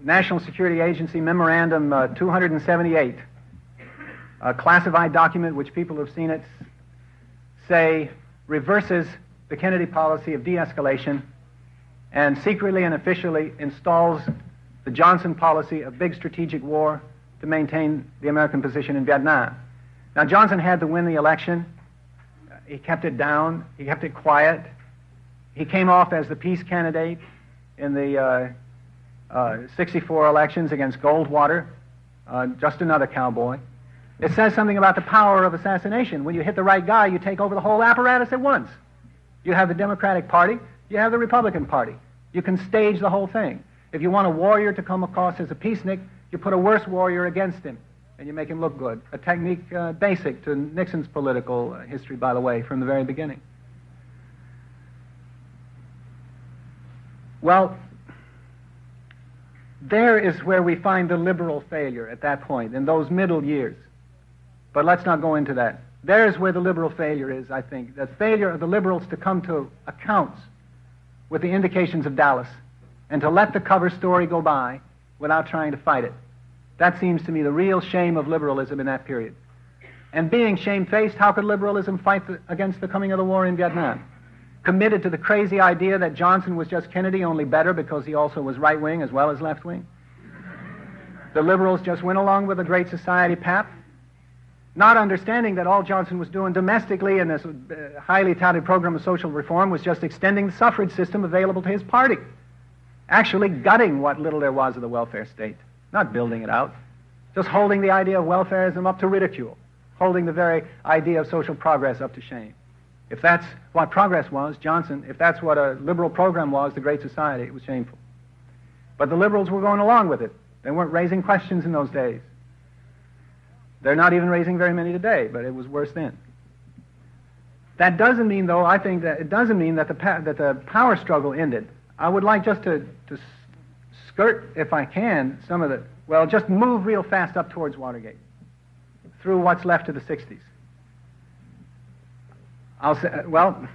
National Security Agency Memorandum 278, a classified document which people who have seen it say reverses the Kennedy policy of de-escalation and secretly and officially installs the Johnson policy of big strategic war to maintain the American position in Vietnam. Now, Johnson had to win the election. He kept it down. He kept it quiet. He came off as the peace candidate in the 64 elections against Goldwater, just another cowboy. It says something about the power of assassination. When you hit the right guy, you take over the whole apparatus at once. You have the Democratic Party. You have the Republican Party. You can stage the whole thing. If you want a warrior to come across as a peacenik, you put a worse warrior against him, and you make him look good. A technique basic to Nixon's political history, by the way, from the very beginning. Well, there is where we find the liberal failure at that point, in those middle years. But let's not go into that. There's where the liberal failure is, I think. The failure of the liberals to come to accounts with the indications of Dallas and to let the cover story go by without trying to fight it. That seems to me the real shame of liberalism in that period. And being shamefaced, how could liberalism fight against the coming of the war in Vietnam? Committed to the crazy idea that Johnson was just Kennedy, only better because he also was right-wing as well as left-wing. The liberals just went along with the Great Society pap, not understanding that all Johnson was doing domestically in this highly touted program of social reform was just extending the suffrage system available to his party, actually gutting what little there was of the welfare state, not building it out, just holding the idea of welfarism up to ridicule, holding the very idea of social progress up to shame. If that's what progress was, Johnson, if that's what a liberal program was, the Great Society, it was shameful. But the liberals were going along with it. They weren't raising questions in those days. They're not even raising very many today, but it was worse then. That doesn't mean, though, I think that it doesn't mean that the power struggle ended. I would like just to skirt, if I can, some of the, well, just move real fast up towards Watergate, through what's left of the 60s. I'll say, well,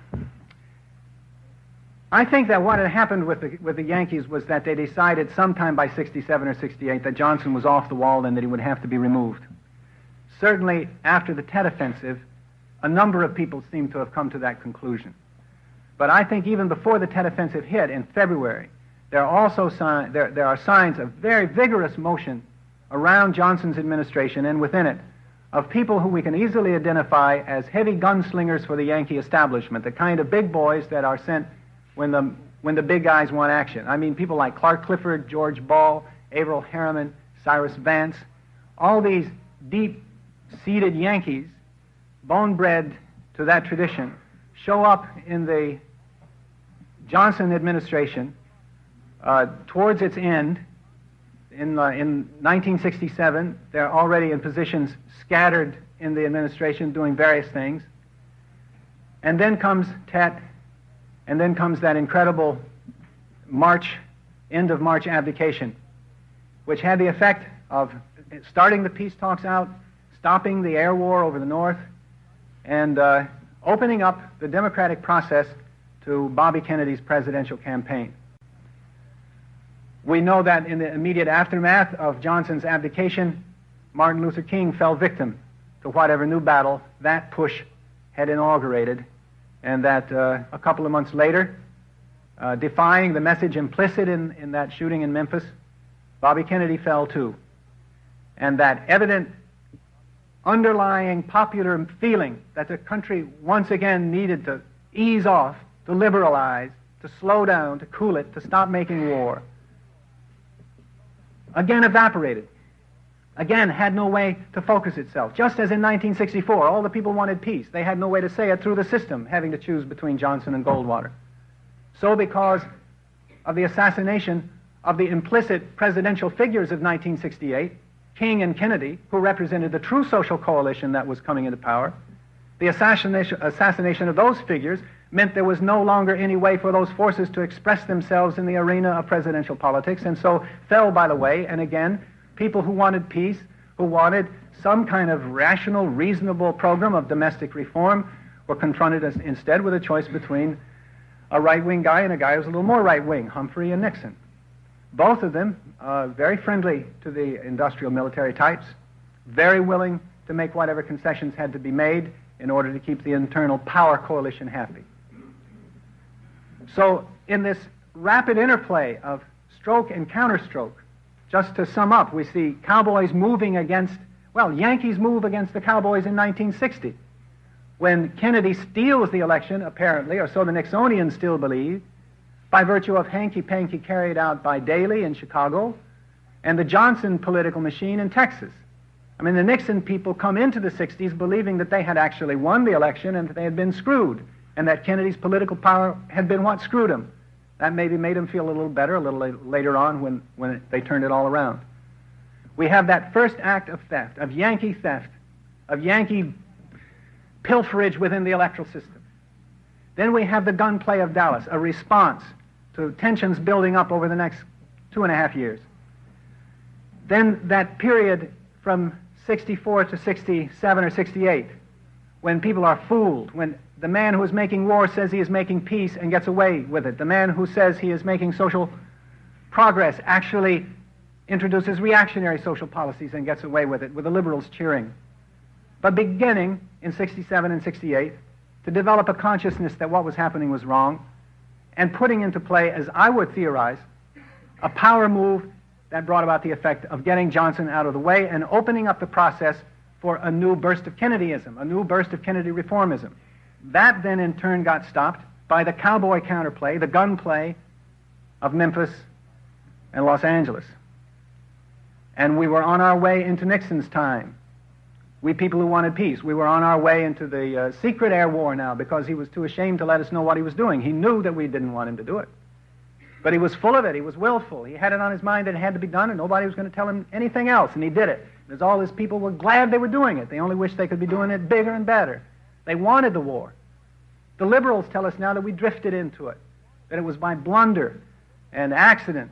I think that what had happened with the Yankees was that they decided sometime by 67 or 68 that Johnson was off the wall and that he would have to be removed. Certainly, after the Tet Offensive, a number of people seem to have come to that conclusion. But I think even before the Tet Offensive hit in February, there are also there are signs of very vigorous motion around Johnson's administration and within it of people who we can easily identify as heavy gunslingers for the Yankee establishment, the kind of big boys that are sent when the big guys want action. I mean, people like Clark Clifford, George Ball, Averell Harriman, Cyrus Vance, all these deep-seated Yankees, bone-bred to that tradition, show up in the Johnson administration towards its end. In 1967, they're already in positions scattered in the administration doing various things. And then comes Tet, and then comes that incredible end of March abdication, which had the effect of starting the peace talks out, stopping the air war over the North, and opening up the democratic process to Bobby Kennedy's presidential campaign. We know that in the immediate aftermath of Johnson's abdication, Martin Luther King fell victim to whatever new battle that push had inaugurated, and that a couple of months later, defying the message implicit in that shooting in Memphis, Bobby Kennedy fell too. And that evident underlying popular feeling that the country once again needed to ease off, to liberalize, to slow down, to cool it, to stop making war, again evaporated, again had no way to focus itself. Just as in 1964, all the people wanted peace. They had no way to say it through the system, having to choose between Johnson and Goldwater. So because of the assassination of the implicit presidential figures of 1968, King and Kennedy, who represented the true social coalition that was coming into power, the assassination of those figures meant there was no longer any way for those forces to express themselves in the arena of presidential politics, and so fell by the way. And again, people who wanted peace, who wanted some kind of rational, reasonable program of domestic reform, were confronted instead with a choice between a right-wing guy and a guy who was a little more right-wing, Humphrey and Nixon. Both of them very friendly to the industrial military types, very willing to make whatever concessions had to be made in order to keep the internal power coalition happy. So in this rapid interplay of stroke and counterstroke, just to sum up, we see cowboys moving against, well, Yankees move against the Cowboys in 1960, when Kennedy steals the election, apparently, or so the Nixonians still believe, by virtue of hanky-panky carried out by Daley in Chicago and the Johnson political machine in Texas. I mean, the Nixon people come into the 60s believing that they had actually won the election and that they had been screwed, and that Kennedy's political power had been what screwed him. That maybe made him feel a little better a little later on when they turned it all around. We have that first act of theft, of Yankee pilferage within the electoral system. Then we have the gunplay of Dallas, a response to tensions building up over the next 2.5 years. Then that period from 64 to 67 or 68, when people are fooled, when the man who is making war says he is making peace and gets away with it. The man who says he is making social progress actually introduces reactionary social policies and gets away with it, with the liberals cheering. But beginning in 67 and 68, to develop a consciousness that what was happening was wrong, and putting into play, as I would theorize, a power move that brought about the effect of getting Johnson out of the way and opening up the process for a new burst of Kennedyism, a new burst of Kennedy reformism. That then in turn got stopped by the cowboy counterplay, the gunplay of Memphis and Los Angeles. And we were on our way into Nixon's time, We people who wanted peace. We were on our way into the secret air war now because he was too ashamed to let us know what he was doing. He knew that we didn't want him to do it. But he was full of it. He was willful. He had it on his mind that it had to be done, and nobody was going to tell him anything else, and he did it. Because all his people were glad they were doing it. They only wished they could be doing it bigger and better. They wanted the war. The liberals tell us now that we drifted into it, that it was by blunder and accident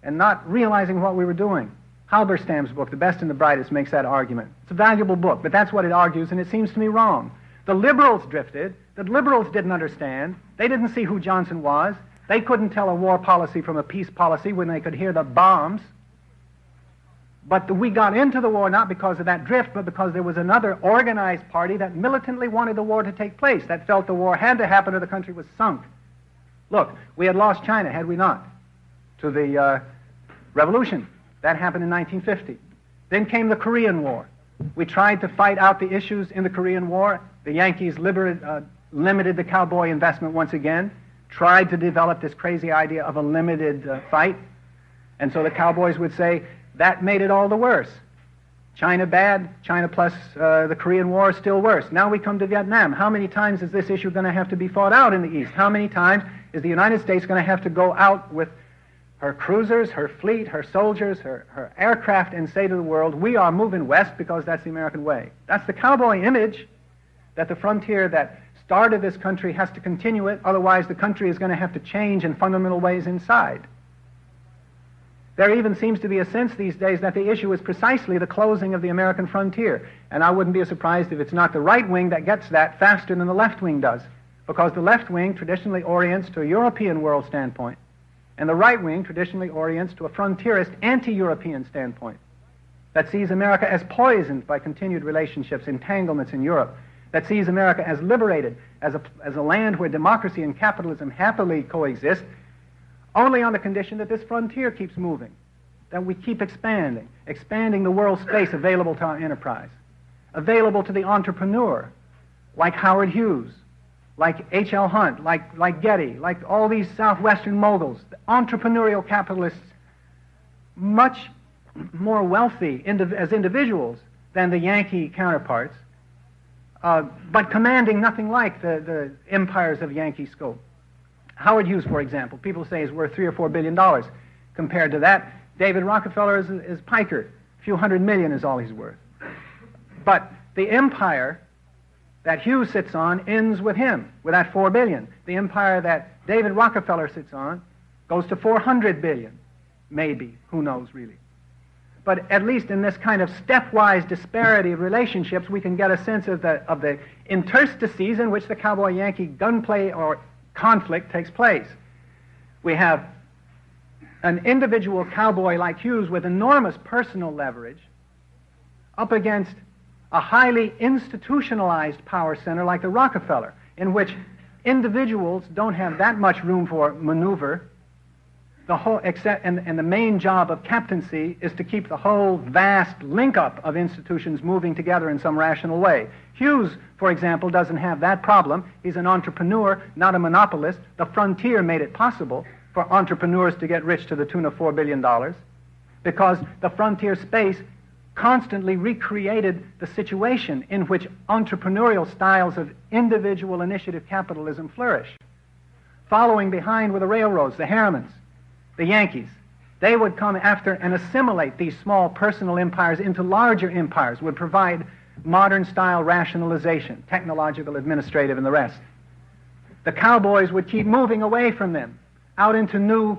and not realizing what we were doing. Halberstam's book, The Best and the Brightest, makes that argument. It's a valuable book, but that's what it argues, and it seems to me wrong. The liberals drifted. The liberals didn't understand. They didn't see who Johnson was. They couldn't tell a war policy from a peace policy when they could hear the bombs. But we got into the war not because of that drift, but because there was another organized party that militantly wanted the war to take place, that felt the war had to happen or the country was sunk. Look, we had lost China, had we not, to the revolution. That happened in 1950. Then came the Korean War. We tried to fight out the issues in the Korean War. The Yankees limited the cowboy investment once again, tried to develop this crazy idea of a limited fight. And so the cowboys would say, that made it all the worse. China bad, China plus the Korean War still worse. Now we come to Vietnam. How many times is this issue going to have to be fought out in the East? How many times is the United States going to have to go out with her cruisers, her fleet, her soldiers, her aircraft, and say to the world, we are moving west because that's the American way? That's the cowboy image, that the frontier that started this country has to continue it, otherwise the country is going to have to change in fundamental ways inside. There even seems to be a sense these days that the issue is precisely the closing of the American frontier, and I wouldn't be surprised if it's not the right wing that gets that faster than the left wing does, because the left wing traditionally orients to a European world standpoint, and the right wing traditionally orients to a frontierist, anti-European standpoint that sees America as poisoned by continued relationships, entanglements in Europe, that sees America as liberated, as a land where democracy and capitalism happily coexist, only on the condition that this frontier keeps moving, that we keep expanding the world space available to our enterprise, available to the entrepreneur, like Howard Hughes, like H.L. Hunt, like Getty, like all these southwestern moguls, the entrepreneurial capitalists, much more wealthy as individuals than the Yankee counterparts, but commanding nothing like the empires of Yankee scope. Howard Hughes, for example, people say is worth $3 or $4 billion. Compared to that, David Rockefeller is piker. A few $100 million is all he's worth. But the empire that Hughes sits on ends with him, with that $4 billion. The empire that David Rockefeller sits on goes to $400 billion, maybe. Who knows, really? But at least in this kind of stepwise disparity of relationships, we can get a sense of the interstices in which the cowboy-Yankee gunplay or conflict takes place. We have an individual cowboy like Hughes with enormous personal leverage up against a highly institutionalized power center like the Rockefeller, in which individuals don't have that much room for maneuver. And the main job of captaincy is to keep the whole vast link-up of institutions moving together in some rational way. Hughes, for example, doesn't have that problem. He's an entrepreneur, not a monopolist. The frontier made it possible for entrepreneurs to get rich to the tune of $4 billion because the frontier space constantly recreated the situation in which entrepreneurial styles of individual initiative capitalism flourish. Following behind were the railroads, the Harrimans, the Yankees. They would come after and assimilate these small personal empires into larger empires, would provide modern-style rationalization, technological, administrative, and the rest. The cowboys would keep moving away from them, out into new,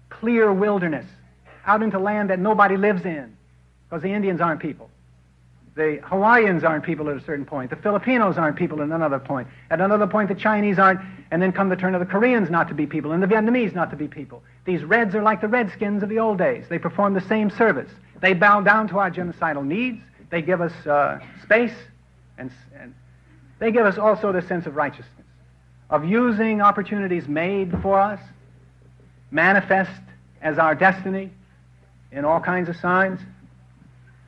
clear wilderness, out into land that nobody lives in, because the Indians aren't people. The Hawaiians aren't people at a certain point. The Filipinos aren't people at another point. At another point, the Chinese aren't, and then come the turn of the Koreans not to be people, and the Vietnamese not to be people. These Reds are like the Redskins of the old days. They perform the same service. They bow down to our genocidal needs. They give us space, and they give us also the sense of righteousness, of using opportunities made for us, manifest as our destiny in all kinds of signs.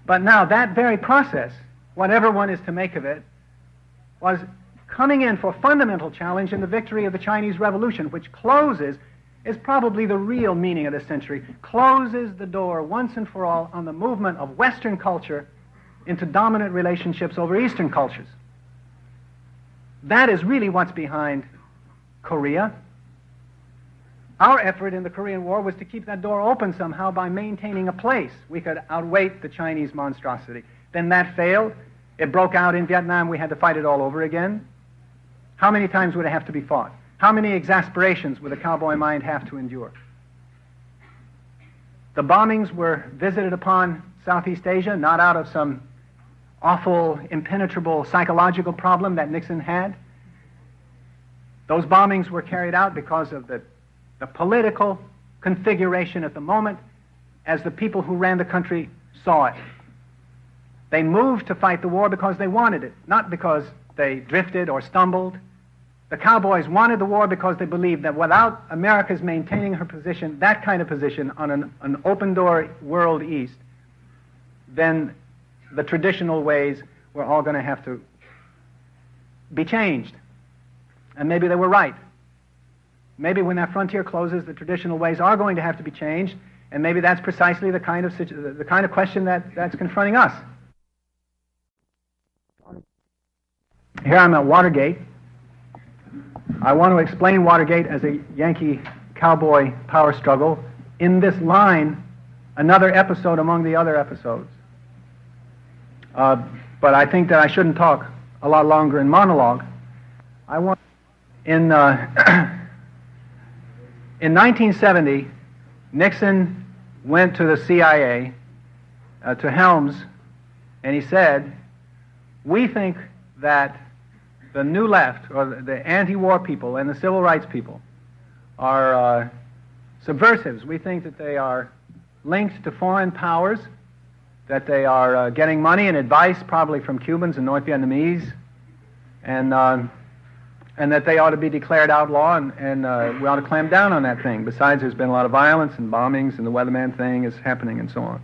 But now that very process, whatever one is to make of it, was coming in for fundamental challenge in the victory of the Chinese Revolution, which is probably the real meaning of this century, closes the door once and for all on the movement of Western culture into dominant relationships over Eastern cultures. That is really what's behind Korea. Our effort in the Korean War was to keep that door open somehow by maintaining a place. We could outweight the Chinese monstrosity. Then that failed. It broke out in Vietnam. We had to fight it all over again. How many times would it have to be fought? How many exasperations would a cowboy mind have to endure? The bombings were visited upon Southeast Asia, not out of some awful, impenetrable psychological problem that Nixon had. Those bombings were carried out because of the political configuration at the moment as the people who ran the country saw it. They moved to fight the war because they wanted it, not because they drifted or stumbled. The cowboys wanted the war because they believed that without America's maintaining her position, that kind of position on an open-door world east, then the traditional ways were all going to have to be changed. And maybe they were right. Maybe when that frontier closes, the traditional ways are going to have to be changed, and maybe that's precisely the kind of question that's confronting us. Here I'm at Watergate. I want to explain Watergate as a Yankee-cowboy power struggle in this line, another episode among the other episodes. But I think that I shouldn't talk a lot longer in monologue. In 1970, Nixon went to the CIA, to Helms, and he said, "We think that the new left, or the anti-war people and the civil rights people, are subversives. We think that they are linked to foreign powers, that they are getting money and advice probably from Cubans and North Vietnamese, and that they ought to be declared outlaw, and we ought to clamp down on that thing. Besides, there's been a lot of violence and bombings, and the Weatherman thing is happening, and so on."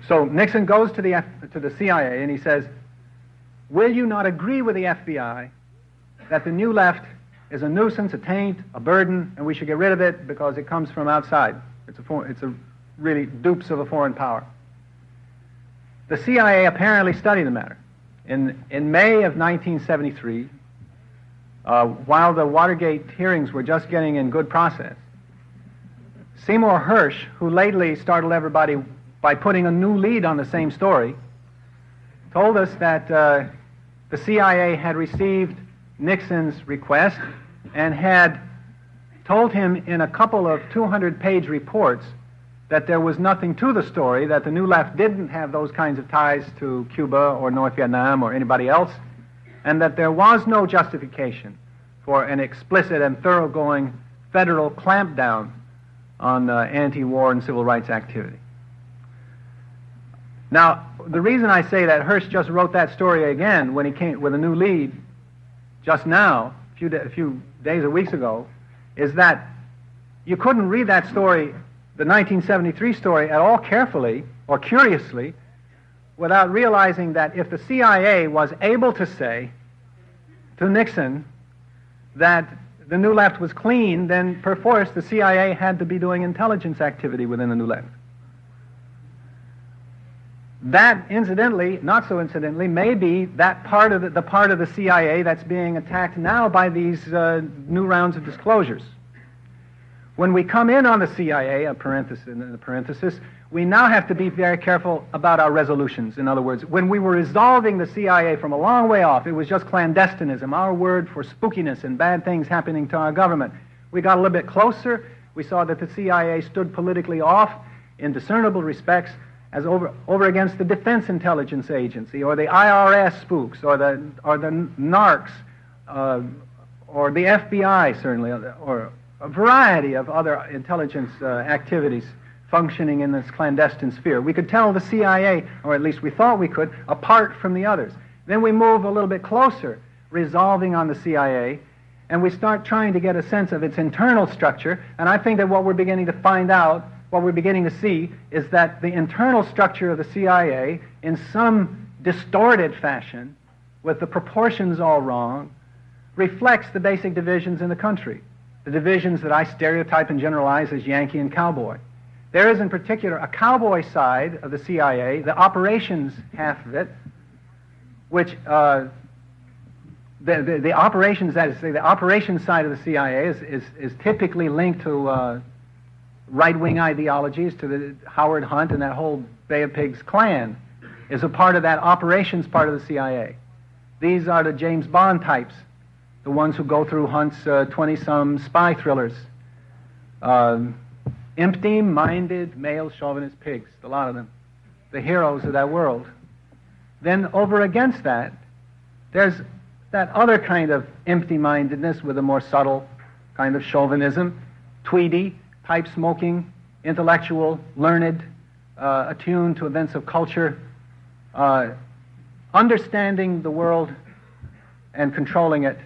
So Nixon goes to the CIA, and he says, "Will you not agree with the FBI that the new left is a nuisance, a taint, a burden, and we should get rid of it because it comes from outside? It's a really dupes of a foreign power." The CIA apparently studied the matter. In May of 1973, while the Watergate hearings were just getting in good process, Seymour Hersh, who lately startled everybody by putting a new lead on the same story, told us that the CIA had received Nixon's request and had told him in a couple of 200-page reports that there was nothing to the story, that the New Left didn't have those kinds of ties to Cuba or North Vietnam or anybody else, and that there was no justification for an explicit and thoroughgoing federal clampdown on anti-war and civil rights activity. Now, the reason I say that Hersh just wrote that story again when he came with a new lead just now, a few days or weeks ago, is that you couldn't read that story, the 1973 story, at all carefully or curiously without realizing that if the CIA was able to say to Nixon that the New Left was clean, then perforce the CIA had to be doing intelligence activity within the New Left. That, incidentally, not so incidentally, may be that part of the part of the CIA that's being attacked now by these new rounds of disclosures. When we come in on the CIA, in the parenthesis, we now have to be very careful about our resolutions. In other words, when we were resolving the CIA from a long way off, it was just clandestinism, our word for spookiness and bad things happening to our government. We got a little bit closer. We saw that the CIA stood politically off in discernible respects as over against the Defense Intelligence Agency, or the IRS spooks, or the narcs, or the FBI certainly, or a variety of other intelligence activities functioning in this clandestine sphere. We could tell the CIA, or at least we thought we could, apart from the others. Then we move a little bit closer, resolving on the CIA, and we start trying to get a sense of its internal structure, and I think that what we're beginning to find out, what we're beginning to see, is that the internal structure of the CIA, in some distorted fashion, with the proportions all wrong, reflects the basic divisions in the country. The divisions that I stereotype and generalize as Yankee and Cowboy. There is in particular a cowboy side of the CIA, the operations half of it, which the operations, that is, the operations side of the CIA is typically linked to right-wing ideologies, to the Howard Hunt and that whole Bay of Pigs clan is a part of that operations part of the CIA. These are the James Bond types, the ones who go through Hunt's 20-some spy thrillers. Empty-minded, male chauvinist pigs, a lot of them, the heroes of that world. Then over against that, there's that other kind of empty-mindedness with a more subtle kind of chauvinism, tweedy, pipe-smoking, intellectual, learned, attuned to events of culture, understanding the world and controlling it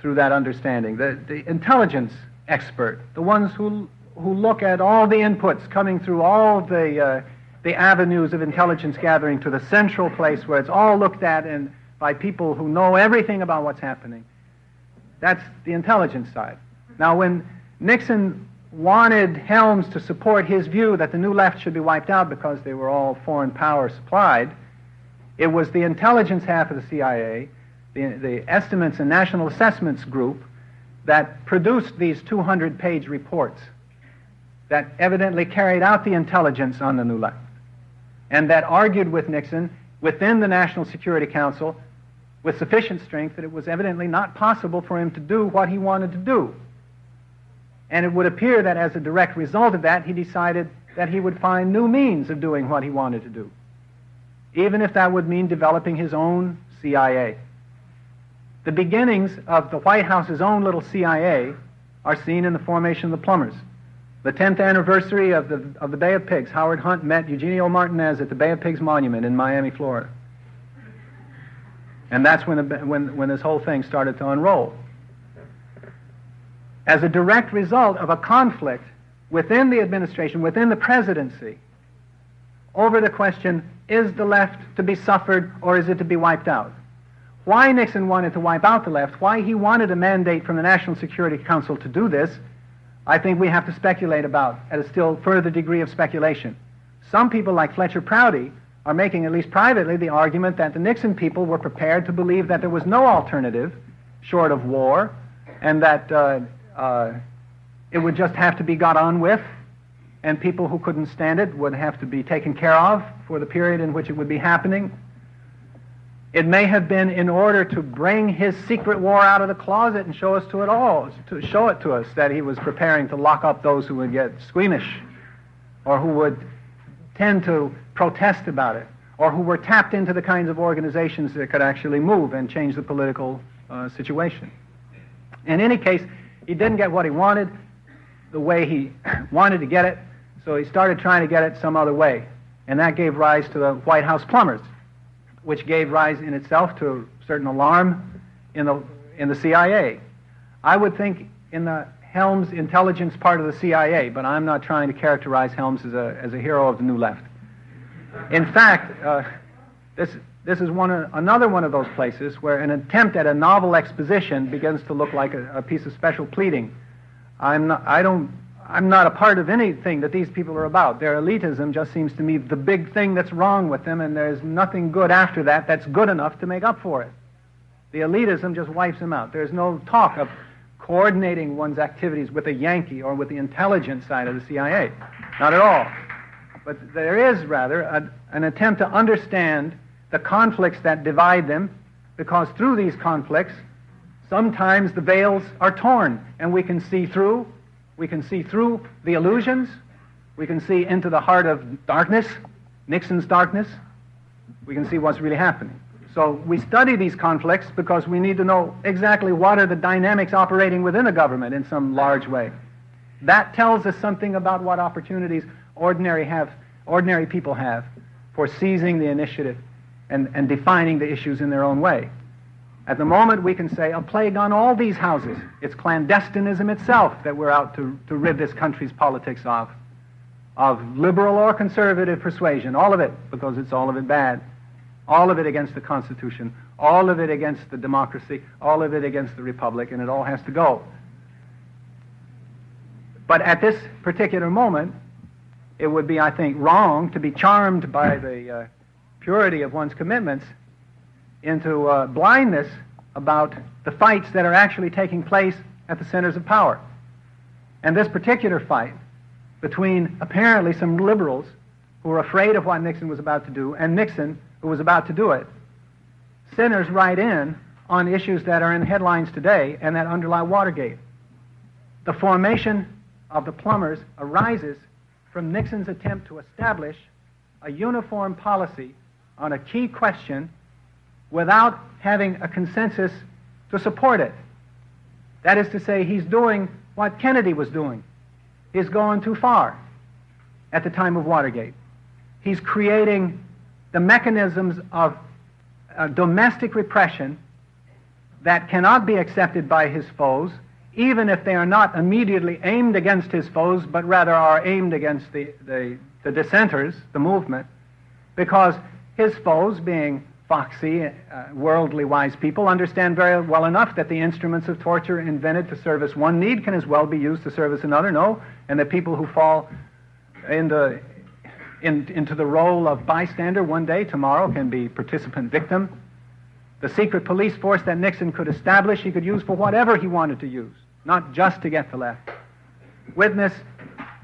through that understanding. The intelligence expert, the ones who look at all the inputs coming through all the avenues of intelligence gathering to the central place where it's all looked at and by people who know everything about what's happening. That's the intelligence side. Now, when Nixon wanted Helms to support his view that the New Left should be wiped out because they were all foreign power supplied, it was the intelligence half of the CIA, the Estimates and National Assessments group, that produced these 200-page reports that evidently carried out the intelligence on the New Left and that argued with Nixon within the National Security Council with sufficient strength that it was evidently not possible for him to do what he wanted to do. And it would appear that as a direct result of that, he decided that he would find new means of doing what he wanted to do, even if that would mean developing his own CIA. The beginnings of the White House's own little CIA are seen in the formation of the Plumbers. The 10th anniversary of the Bay of Pigs, Howard Hunt met Eugenio Martinez at the Bay of Pigs Monument in Miami, Florida. And that's when this whole thing started to unroll. As a direct result of a conflict within the administration, within the presidency, over the question, is the left to be suffered or is it to be wiped out? Why Nixon wanted to wipe out the left, why he wanted a mandate from the National Security Council to do this, I think we have to speculate about at a still further degree of speculation. Some people like Fletcher Prouty are making, at least privately, the argument that the Nixon people were prepared to believe that there was no alternative short of war and that it would just have to be got on with, and people who couldn't stand it would have to be taken care of for the period in which it would be happening. It may have been in order to bring his secret war out of the closet and show us to it all, to show it to us that he was preparing to lock up those who would get squeamish or who would tend to protest about it or who were tapped into the kinds of organizations that could actually move and change the political situation. In any case, he didn't get what he wanted the way he wanted to get it, so he started trying to get it some other way. And that gave rise to the White House Plumbers, which gave rise in itself to a certain alarm in the CIA. I would think in the Helms intelligence part of the CIA, but I'm not trying to characterize Helms as a hero of the New Left. In fact, this is another one of those places where an attempt at a novel exposition begins to look like a piece of special pleading. I'm not a part of anything that these people are about. Their elitism just seems to me the big thing that's wrong with them, and there's nothing good after that that's good enough to make up for it. The elitism just wipes them out. There's no talk of coordinating one's activities with a Yankee or with the intelligence side of the CIA. Not at all. But there is, rather, an attempt to understand the conflicts that divide them, because through these conflicts, sometimes the veils are torn, and we can see through the illusions, we can see into the heart of darkness, Nixon's darkness, we can see what's really happening. So we study these conflicts because we need to know exactly what are the dynamics operating within a government in some large way. That tells us something about what opportunities ordinary people have for seizing the initiative and defining the issues in their own way. At the moment, we can say, a plague on all these houses. It's clandestinism itself that we're out to rid this country's politics of liberal or conservative persuasion, all of it, because it's all of it bad. All of it against the Constitution, all of it against the democracy, all of it against the Republic, and it all has to go. But at this particular moment, it would be, I think, wrong to be charmed by the purity of one's commitments into blindness about the fights that are actually taking place at the centers of power. And this particular fight between apparently some liberals who were afraid of what Nixon was about to do and Nixon, who was about to do it, centers right in on issues that are in headlines today and that underlie Watergate. The formation of the plumbers arises from Nixon's attempt to establish a uniform policy on a key question without having a consensus to support it. That is to say, he's doing what Kennedy was doing. He's going too far at the time of Watergate. He's creating the mechanisms of domestic repression that cannot be accepted by his foes, even if they are not immediately aimed against his foes, but rather are aimed against the dissenters, the movement, because his foes, being foxy, worldly wise people, understand very well enough that the instruments of torture invented to service one need can as well be used to service another, and that people who fall into the role of bystander one day, tomorrow, can be participant victim. The secret police force that Nixon could establish, he could use for whatever he wanted to use, not just to get the left. Witness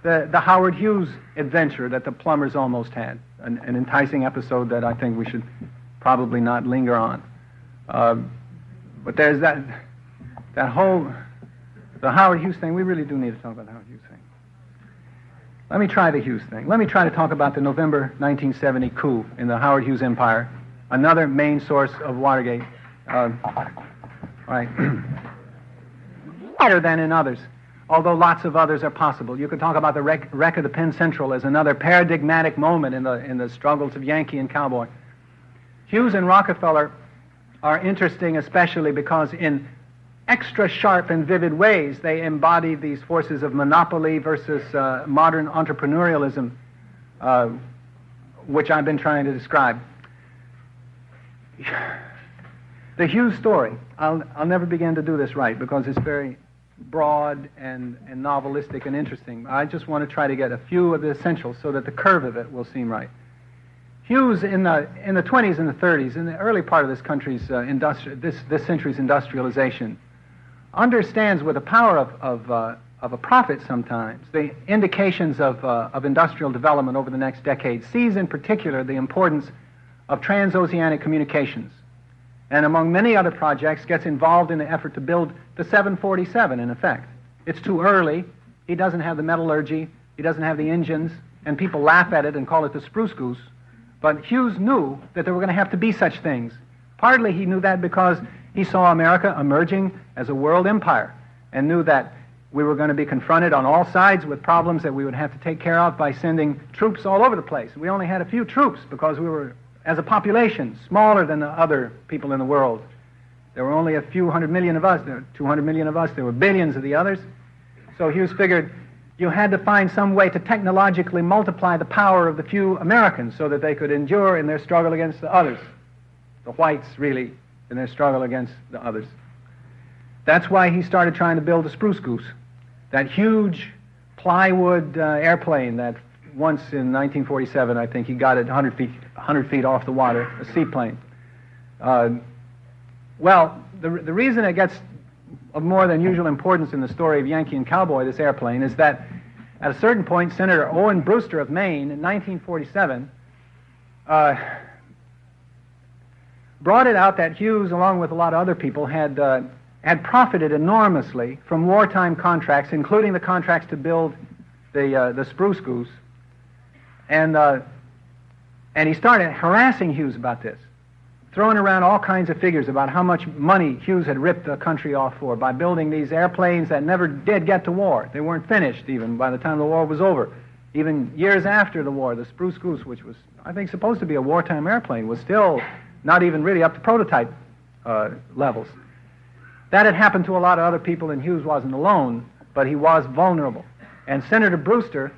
the Howard Hughes adventure that the plumbers almost had, an enticing episode that I think we should probably not linger on. But there's the Howard Hughes thing. We really do need to talk about the Howard Hughes thing. Let me try the Hughes thing. Let me try to talk about the November 1970 coup in the Howard Hughes empire, another main source of Watergate. Right. Better than in others, although lots of others are possible. You could talk about the wreck of the Penn Central as another paradigmatic moment in the struggles of Yankee and Cowboy. Hughes and Rockefeller are interesting especially because in extra sharp and vivid ways they embody these forces of monopoly versus modern entrepreneurialism, which I've been trying to describe. The Hughes story, I'll never begin to do this right because it's very broad and novelistic and interesting. I just want to try to get a few of the essentials so that the curve of it will seem right. Hughes in the 20s and the 30s, in the early part of this country's this century's industrialization, understands with the power of a prophet sometimes the indications of industrial development over the next decade, sees in particular the importance of transoceanic communications, and among many other projects gets involved in the effort to build the 747 in effect. It's too early, he doesn't have the metallurgy, he doesn't have the engines, and people laugh at it and call it the spruce goose. But Hughes knew that there were going to have to be such things. Partly he knew that because he saw America emerging as a world empire and knew that we were going to be confronted on all sides with problems that we would have to take care of by sending troops all over the place. We only had a few troops because we were, as a population, smaller than the other people in the world. There were only a few 100 million of us. There were 200 million of us. There were billions of the others. So Hughes figured you had to find some way to technologically multiply the power of the few Americans so that they could endure in their struggle against the others. The whites, really, in their struggle against the others. That's why he started trying to build the spruce goose, that huge plywood airplane that once in 1947, I think, he got it 100 feet off the water, a seaplane. Well, the reason it gets of more than usual importance in the story of Yankee and Cowboy, this airplane, is that at a certain point, Senator Owen Brewster of Maine, in 1947, brought it out that Hughes, along with a lot of other people, had profited enormously from wartime contracts, including the contracts to build the spruce goose, and he started harassing Hughes about this, throwing around all kinds of figures about how much money Hughes had ripped the country off for by building these airplanes that never did get to war. They weren't finished even by the time the war was over. Even years after the war, the Spruce Goose, which was, I think, supposed to be a wartime airplane, was still not even really up to prototype levels. That had happened to a lot of other people, and Hughes wasn't alone, but he was vulnerable. And Senator Brewster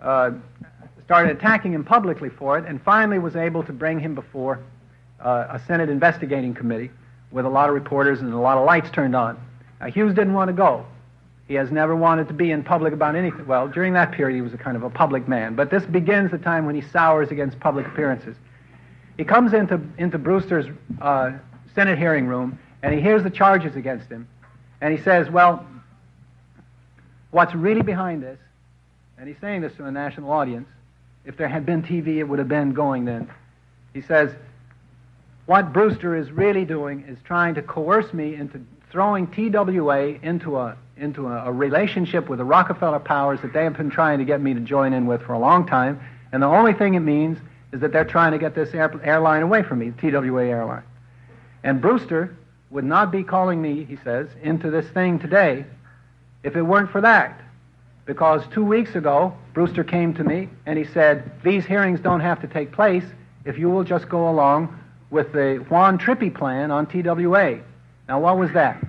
started attacking him publicly for it, and finally was able to bring him before a Senate investigating committee with a lot of reporters and a lot of lights turned on. Hughes didn't want to go. He has never wanted to be in public about anything. Well, during that period, he was a kind of a public man. But this begins the time when he sours against public appearances. He comes into Brewster's Senate hearing room, and he hears the charges against him. And he says, well, what's really behind this, and he's saying this to a national audience, if there had been TV, it would have been going then. He says, what Brewster is really doing is trying to coerce me into throwing TWA into a relationship with the Rockefeller powers that they have been trying to get me to join in with for a long time, and the only thing it means is that they're trying to get this airline away from me, TWA airline. And Brewster would not be calling me, he says, into this thing today if it weren't for that. Because 2 weeks ago, Brewster came to me and he said, these hearings don't have to take place if you will just go along with the Juan Trippi plan on TWA. Now, what was that?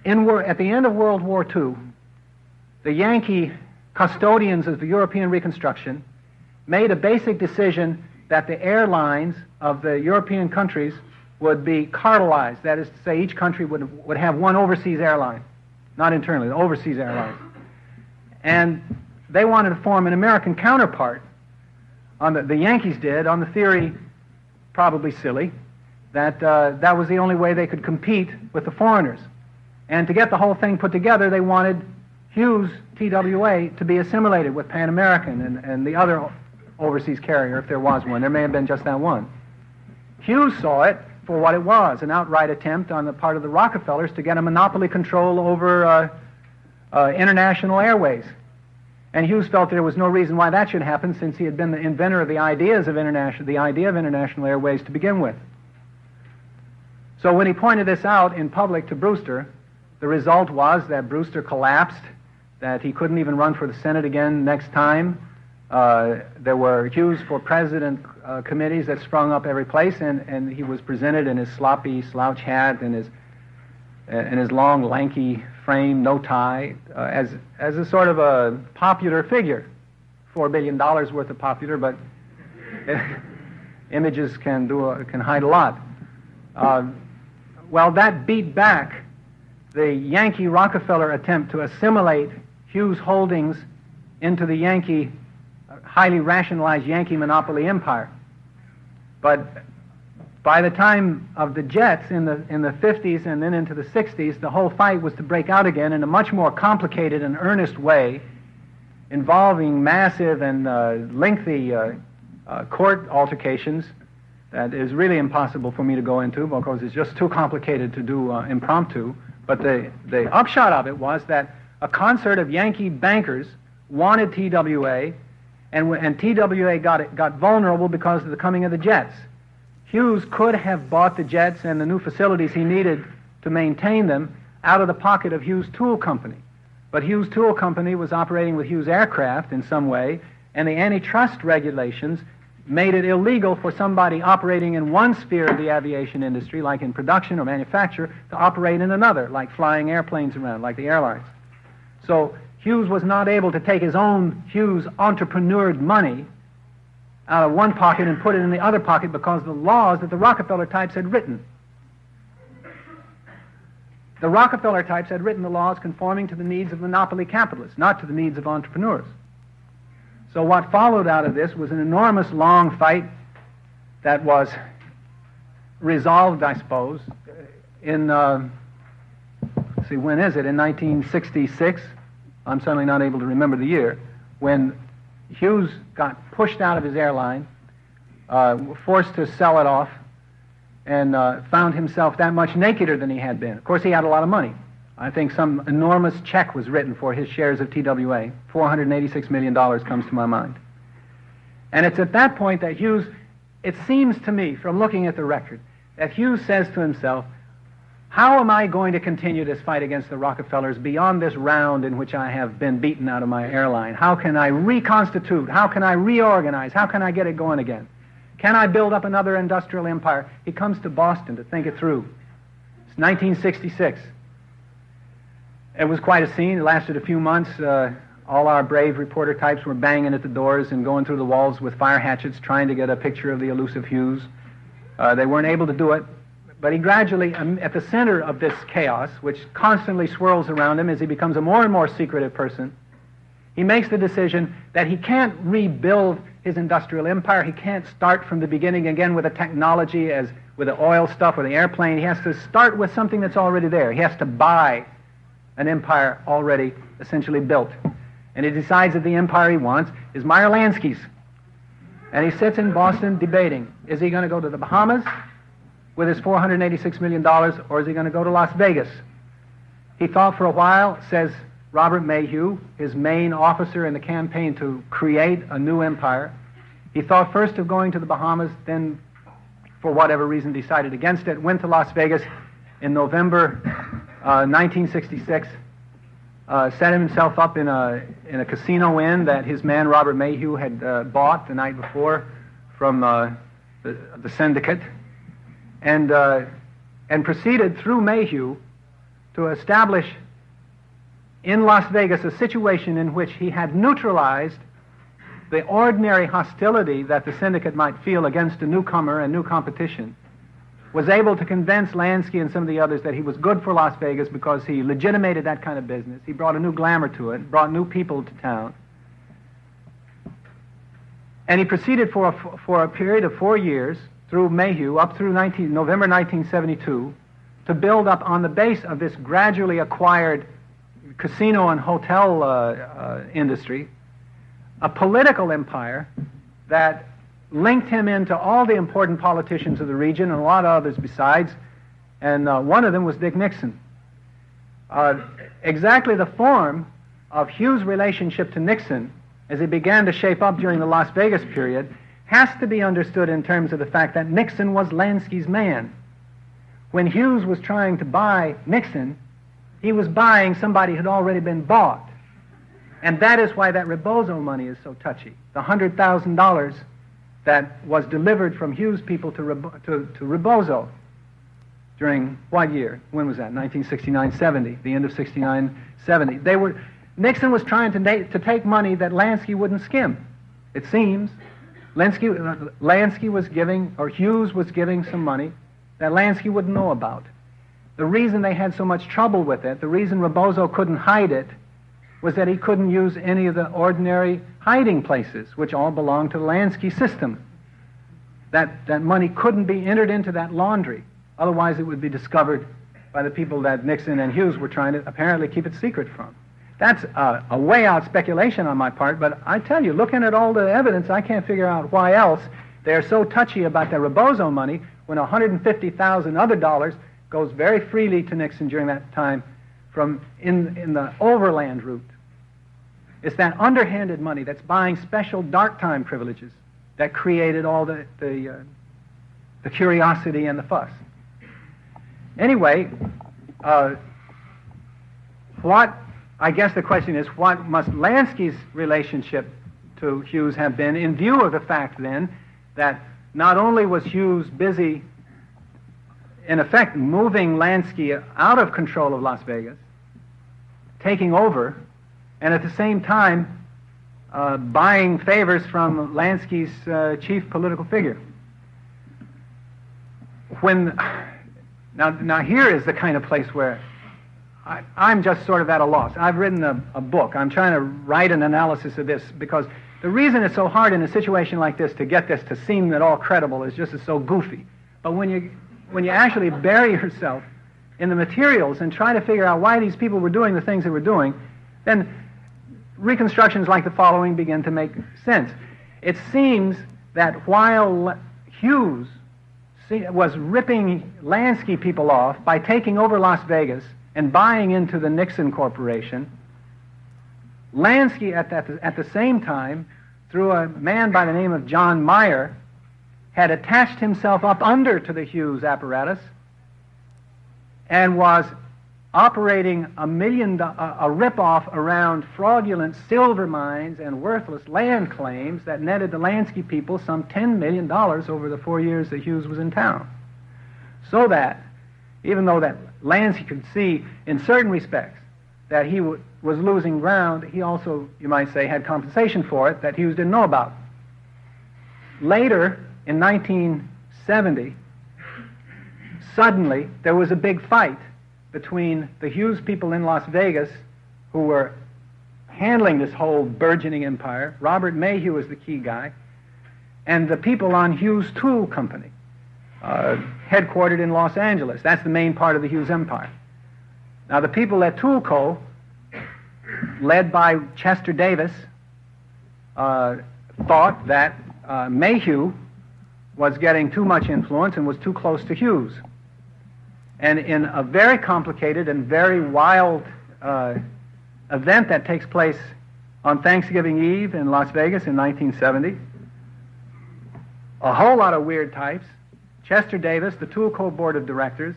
At the end of World War II, the Yankee custodians of the European Reconstruction made a basic decision that the airlines of the European countries would be cartelized. That is to say, each country would have one overseas airline, not internally, the overseas airlines. And they wanted to form an American counterpart. The Yankees did, on the theory, probably silly, that that was the only way they could compete with the foreigners. And to get the whole thing put together, they wanted Hughes TWA to be assimilated with Pan American and the other overseas carrier, if there was one. There may have been just that one. Hughes saw it for what it was, an outright attempt on the part of the Rockefellers to get a monopoly control over international airways. And Hughes felt there was no reason why that should happen, since he had been the inventor of the idea of international airways to begin with. So when he pointed this out in public to Brewster, the result was that Brewster collapsed, that he couldn't even run for the Senate again next time. There were Hughes for President committees that sprung up every place, and he was presented in his sloppy slouch hat and his long, lanky frame, no tie, as a sort of a popular figure. $4 billion worth of popular, but images can hide a lot. Well, that beat back the Yankee Rockefeller attempt to assimilate Hughes Holdings into the highly rationalized Yankee monopoly empire. But by the time of the jets in the 50s and then into the 60s, the whole fight was to break out again in a much more complicated and earnest way, involving massive and lengthy court altercations that is really impossible for me to go into because it's just too complicated to do impromptu. But the upshot of it was that a concert of Yankee bankers wanted TWA, and TWA got vulnerable because of the coming of the jets. Hughes could have bought the jets and the new facilities he needed to maintain them out of the pocket of Hughes Tool Company. But Hughes Tool Company was operating with Hughes Aircraft in some way, and the antitrust regulations made it illegal for somebody operating in one sphere of the aviation industry, like in production or manufacture, to operate in another, like flying airplanes around, like the airlines. So Hughes was not able to take his own Hughes entrepreneured money out of one pocket and put it in the other pocket because of the laws that the Rockefeller types had written. The Rockefeller types had written the laws conforming to the needs of monopoly capitalists, not to the needs of entrepreneurs. So what followed out of this was an enormous long fight that was resolved, I suppose, in, let's see, when is it? In 1966. I'm certainly not able to remember the year, when Hughes got pushed out of his airline, forced to sell it off, and found himself that much nakeder than he had been. Of course, he had a lot of money. I think some enormous check was written for his shares of TWA. $486 million comes to my mind. And it's at that point that Hughes, it seems to me, from looking at the record, that Hughes says to himself, how am I going to continue this fight against the Rockefellers beyond this round in which I have been beaten out of my airline? How can I reconstitute? How can I reorganize? How can I get it going again? Can I build up another industrial empire? He comes to Boston to think it through. It's 1966. It was quite a scene. It lasted a few months. All our brave reporter types were banging at the doors and going through the walls with fire hatchets trying to get a picture of the elusive Hughes. They weren't able to do it. but he gradually, at the center of this chaos, which constantly swirls around him as he becomes a more and more secretive person, he makes the decision that he can't rebuild his industrial empire. He can't start from the beginning again with a technology as with the oil stuff or the airplane. He has to start with something that's already there. He has to buy an empire already essentially built. And he decides that the empire he wants is Meyer Lansky's. And he sits in Boston debating, is he going to go to the Bahamas with his $486 million, or is he going to go to Las Vegas? He thought for a while, says Robert Mayhew, his main officer in the campaign to create a new empire. He thought first of going to the Bahamas, then for whatever reason decided against it, went to Las Vegas in November 1966, set himself up in a casino inn that his man Robert Mayhew had bought the night before from the syndicate, and proceeded through Mayhew to establish in Las Vegas a situation in which he had neutralized the ordinary hostility that the syndicate might feel against a newcomer and new competition, was able to convince Lansky and some of the others that he was good for Las Vegas because he legitimated that kind of business. He brought a new glamour to it, brought new people to town. And he proceeded for a period of 4 years through Mayhew, up through November 1972, to build up on the base of this gradually acquired casino and hotel industry, a political empire that linked him into all the important politicians of the region and a lot of others besides, and one of them was Dick Nixon. Exactly the form of Hughes' relationship to Nixon as it began to shape up during the Las Vegas period has to be understood in terms of the fact that Nixon was Lansky's man. When Hughes was trying to buy Nixon, he was buying somebody who had already been bought. And that is why that Rebozo money is so touchy. The $100,000 that was delivered from Hughes people to Rebozo during what year? When was that? 1969-70, the end of 69-70. Nixon was trying to take money that Lansky wouldn't skim. It seems Lansky was giving, or Hughes was giving some money that Lansky wouldn't know about. The reason they had so much trouble with it, the reason Rebozo couldn't hide it, was that he couldn't use any of the ordinary hiding places, which all belonged to the Lansky system. That money couldn't be entered into that laundry. Otherwise, it would be discovered by the people that Nixon and Hughes were trying to apparently keep it secret from. That's a way out speculation on my part, but I tell you, looking at all the evidence, I can't figure out why else they're so touchy about the Rebozo money when $150,000 other dollars goes very freely to Nixon during that time from in the overland route. It's that underhanded money that's buying special dark time privileges that created all the curiosity and the fuss. Anyway, I guess the question is, what must Lansky's relationship to Hughes have been in view of the fact then that not only was Hughes busy in effect moving Lansky out of control of Las Vegas, taking over, and at the same time buying favors from Lansky's chief political figure. Now here is the kind of place where I'm just sort of at a loss. I've written a book. I'm trying to write an analysis of this because the reason it's so hard in a situation like this to get this to seem at all credible is just it's so goofy. But when you actually bury yourself in the materials and try to figure out why these people were doing the things they were doing, then reconstructions like the following begin to make sense. It seems that while Hughes was ripping Lansky people off by taking over Las Vegas and buying into the Nixon Corporation, Lansky at the same time, through a man by the name of John Meyer, had attached himself up under to the Hughes apparatus and was operating a rip-off around fraudulent silver mines and worthless land claims that netted the Lansky people some $10 million over the 4 years that Hughes was in town. So that, even though that Lansky could see in certain respects that he was losing ground, he also, you might say, had compensation for it that Hughes didn't know about. Later, in 1970, suddenly there was a big fight between the Hughes people in Las Vegas, who were handling this whole burgeoning empire. Robert Mayhew was the key guy, and the people on Hughes Tool Company, headquartered in Los Angeles. That's the main part of the Hughes empire. Now, the people at Tool Co., led by Chester Davis, thought that Mayhew was getting too much influence and was too close to Hughes. And in a very complicated and very wild event that takes place on Thanksgiving Eve in Las Vegas in 1970, a whole lot of weird types, Chester Davis, the Tool Co. board of directors,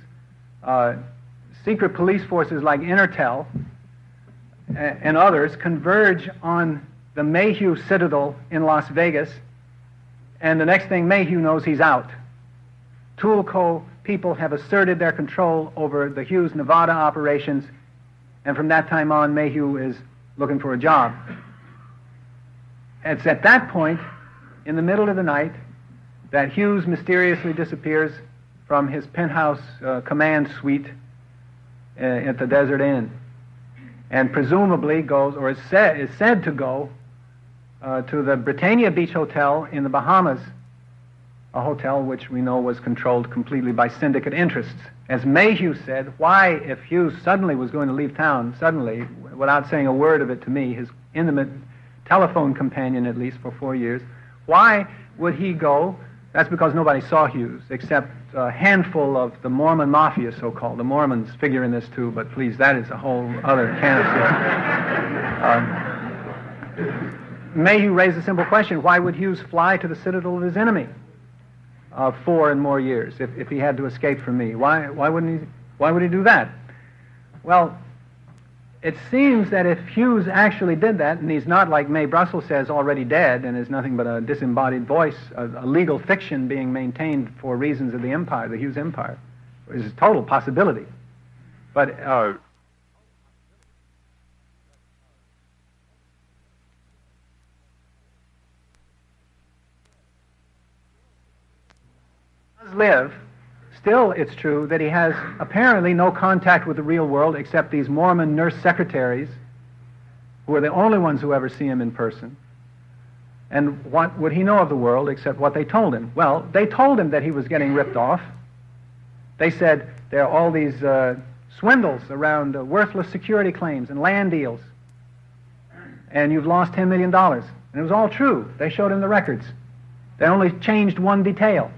secret police forces like Intertel, and others converge on the Mayhew Citadel in Las Vegas, and the next thing Mayhew knows, he's out. Tool Co. people have asserted their control over the Hughes Nevada operations, and from that time on, Mayhew is looking for a job. It's at that point, in the middle of the night, that Hughes mysteriously disappears from his penthouse command suite at the Desert Inn, and presumably goes, or is said to go, to the Britannia Beach Hotel in the Bahamas, a hotel which we know was controlled completely by syndicate interests. As Mayhew said, why, if Hughes suddenly was going to leave town, suddenly, without saying a word of it to me, his intimate telephone companion at least for 4 years, why would he go? That's because nobody saw Hughes, except a handful of the Mormon mafia, so-called. The Mormons figure in this too, but please, that is a whole other can of soup. Mayhew raised a simple question: why would Hughes fly to the citadel of his enemy 4 and more years if he had to escape from me? Why would he do that? Well, it seems that if Hughes actually did that, and he's not, like Mae Brussel says, already dead and is nothing but a disembodied voice, a legal fiction being maintained for reasons of the empire, the Hughes empire, is a total possibility. But live, still it's true that he has apparently no contact with the real world except these Mormon nurse secretaries, who are the only ones who ever see him in person. And what would he know of the world except what they told him? Well, they told him that he was getting ripped off. They said there are all these swindles around worthless security claims and land deals, and you've lost $10 million. And it was all true. They showed him the records. They only changed one detail.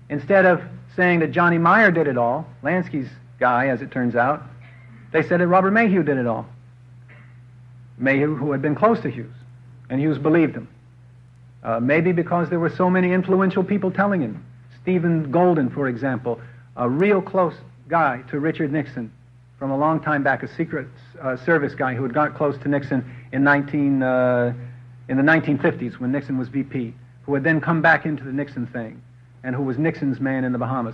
Instead of saying that Johnny Meyer did it all, Lansky's guy, as it turns out, they said that Robert Mayhew did it all. Mayhew, who had been close to Hughes, and Hughes believed him. Maybe because there were so many influential people telling him. Stephen Golden, for example, a real close guy to Richard Nixon from a long time back, a secret service guy who had got close to Nixon in the 1950s when Nixon was VP, who had then come back into the Nixon thing, and who was Nixon's man in the Bahamas.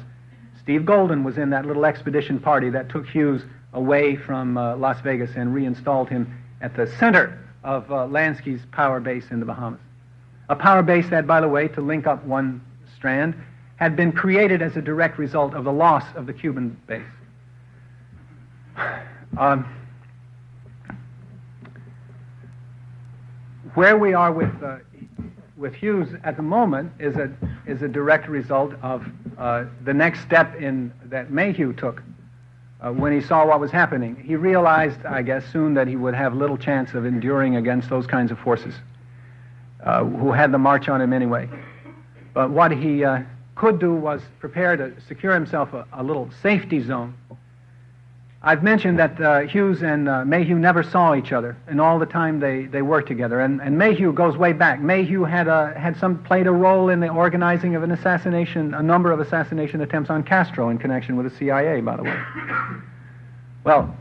Steve Golden was in that little expedition party that took Hughes away from Las Vegas and reinstalled him at the center of Lansky's power base in the Bahamas. A power base that, by the way, to link up one strand, had been created as a direct result of the loss of the Cuban base. Where we are with Hughes at the moment is a direct result of the next step that Mayhew took when he saw what was happening. He realized, I guess, soon that he would have little chance of enduring against those kinds of forces who had the march on him anyway. But what he could do was prepare to secure himself a little safety zone. I've mentioned that Hughes and Mayhew never saw each other, and all the time they worked together. And Mayhew goes way back. Mayhew played a role in the organizing of a number of assassination attempts on Castro in connection with the CIA, by the way. Well,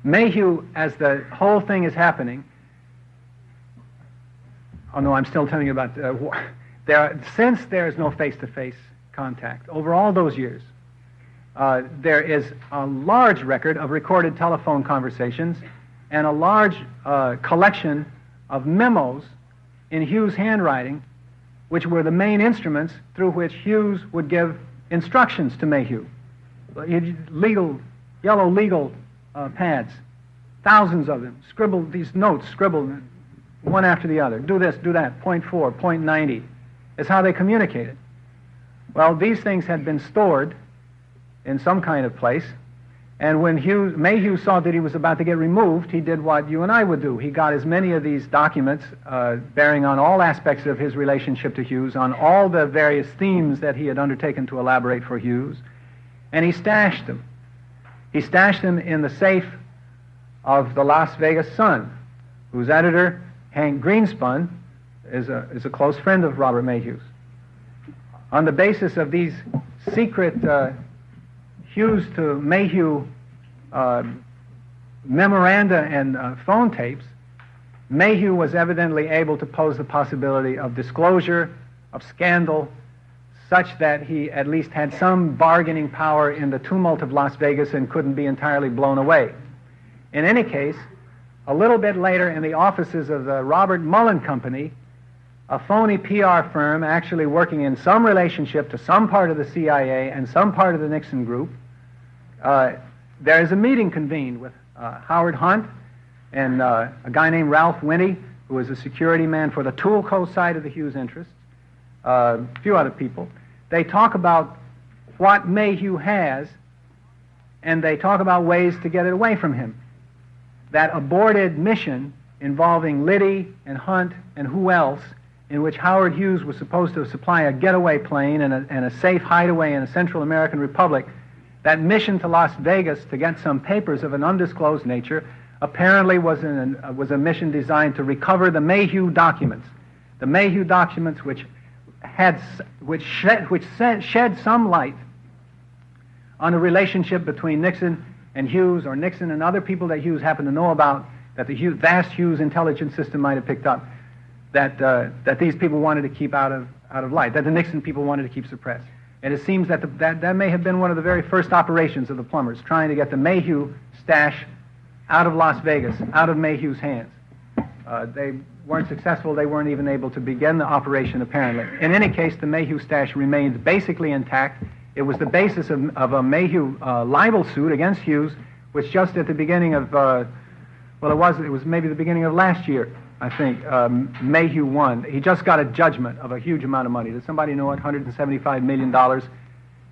Mayhew, as the whole thing is happening, oh no, I'm still telling you about since there is no face-to-face contact over all those years. There is a large record of recorded telephone conversations and a large collection of memos in Hughes' handwriting, which were the main instruments through which Hughes would give instructions to Mayhew, yellow legal pads, thousands of them, scribbled these notes, scribbled one after the other. Do this, do that, point 4, point 90, is how they communicated. Well, these things had been stored in some kind of place, and when Mayhew saw that he was about to get removed, he did what you and I would do. He got as many of these documents bearing on all aspects of his relationship to Hughes, on all the various themes that he had undertaken to elaborate for Hughes, and he stashed them. He stashed them in the safe of the Las Vegas Sun, whose editor, Hank Greenspun, is a close friend of Robert Mayhew's. On the basis of these secret Hughes to Mayhew memoranda and phone tapes, Mayhew was evidently able to pose the possibility of disclosure, of scandal, such that he at least had some bargaining power in the tumult of Las Vegas and couldn't be entirely blown away. In any case, a little bit later in the offices of the Robert Mullen Company, a phony PR firm actually working in some relationship to some part of the CIA and some part of the Nixon group, there is a meeting convened with Howard Hunt and a guy named Ralph Winnie, who was a security man for the Toolco side of the Hughes interests, a few other people. They talk about what Mayhew has, and they talk about ways to get it away from him. That aborted mission involving Liddy and Hunt and who else, in which Howard Hughes was supposed to supply a getaway plane and a safe hideaway in a Central American republic, that mission to Las Vegas to get some papers of an undisclosed nature apparently was a mission designed to recover the Mayhew documents. The Mayhew documents which shed some light on a relationship between Nixon and Hughes, or Nixon and other people that Hughes happened to know about, that the vast Hughes intelligence system might have picked up, that these people wanted to keep out of light, that the Nixon people wanted to keep suppressed. And it seems that that may have been one of the very first operations of the plumbers, trying to get the Mayhew stash out of Las Vegas, out of Mayhew's hands. They weren't successful. They weren't even able to begin the operation, apparently. In any case, the Mayhew stash remains basically intact. It was the basis of a Mayhew libel suit against Hughes, which just at the beginning of, it was maybe the beginning of last year, I think, Mayhew won. He just got a judgment of a huge amount of money. Does somebody know it? $175 million.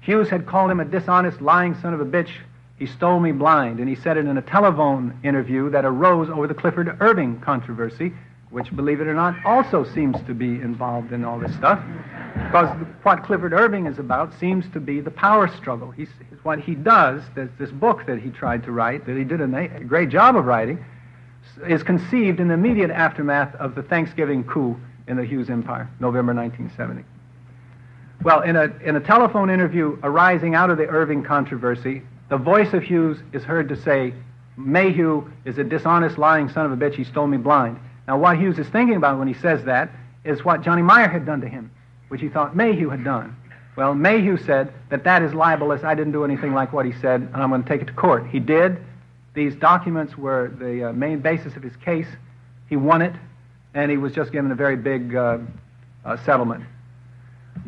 Hughes had called him a dishonest, lying son of a bitch. He stole me blind, and he said it in a telephone interview that arose over the Clifford Irving controversy, which, believe it or not, also seems to be involved in all this stuff, because what Clifford Irving is about seems to be the power struggle. What he does, this book that he tried to write, that he did a great job of writing, is conceived in the immediate aftermath of the Thanksgiving coup in the Hughes Empire, November 1970. Well, in a telephone interview arising out of the Irving controversy, the voice of Hughes is heard to say, Mayhew is a dishonest, lying son of a bitch, he stole me blind. Now, what Hughes is thinking about when he says that is what Johnny Meyer had done to him, which he thought Mayhew had done. Well, Mayhew said that is libelous, I didn't do anything like what he said, and I'm going to take it to court. He did. These documents were the main basis of his case. He won it, and he was just given a very big settlement.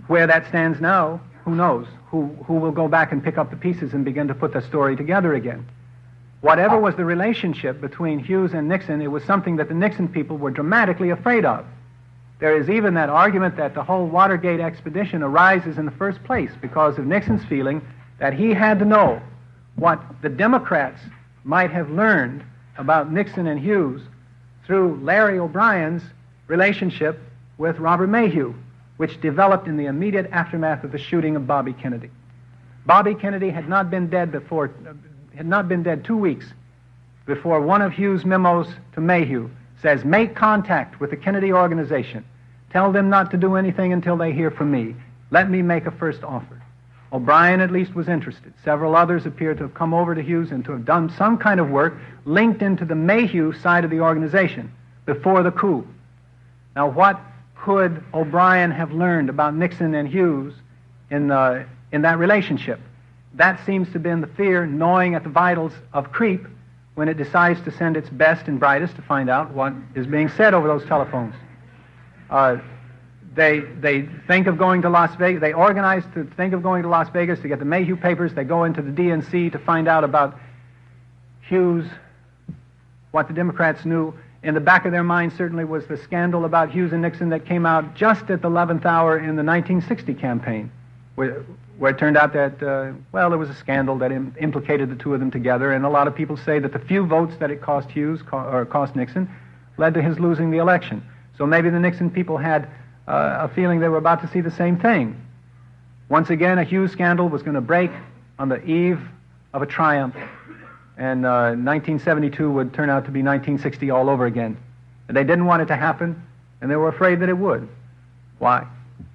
Where that stands now, who knows? Who will go back and pick up the pieces and begin to put the story together again? Whatever was the relationship between Hughes and Nixon, it was something that the Nixon people were dramatically afraid of. There is even that argument that the whole Watergate expedition arises in the first place because of Nixon's feeling that he had to know what the Democrats might have learned about Nixon and Hughes through Larry O'Brien's relationship with Robert Mayhew, which developed in the immediate aftermath of the shooting of Bobby Kennedy. Bobby Kennedy had not been dead 2 weeks before one of Hughes' memos to Mayhew says, make contact with the Kennedy organization. Tell them not to do anything until they hear from me. Let me make a first offer. O'Brien at least was interested. Several others appear to have come over to Hughes and to have done some kind of work linked into the Mayhew side of the organization before the coup. Now, what could O'Brien have learned about Nixon and Hughes in that relationship? That seems to have been the fear gnawing at the vitals of CREEP when it decides to send its best and brightest to find out what is being said over those telephones. They think of going to Las Vegas. They organize to think of going to Las Vegas to get the Mayhew papers. They go into the DNC to find out about Hughes, what the Democrats knew. In the back of their mind certainly was the scandal about Hughes and Nixon that came out just at the 11th hour in the 1960 campaign, where it turned out that, well, there was a scandal that implicated the two of them together, and a lot of people say that the few votes that it cost Hughes, or cost Nixon, led to his losing the election. So maybe the Nixon people had a feeling they were about to see the same thing. Once again, a Hughes scandal was going to break on the eve of a triumph, and 1972 would turn out to be 1960 all over again. And they didn't want it to happen, and they were afraid that it would. Why?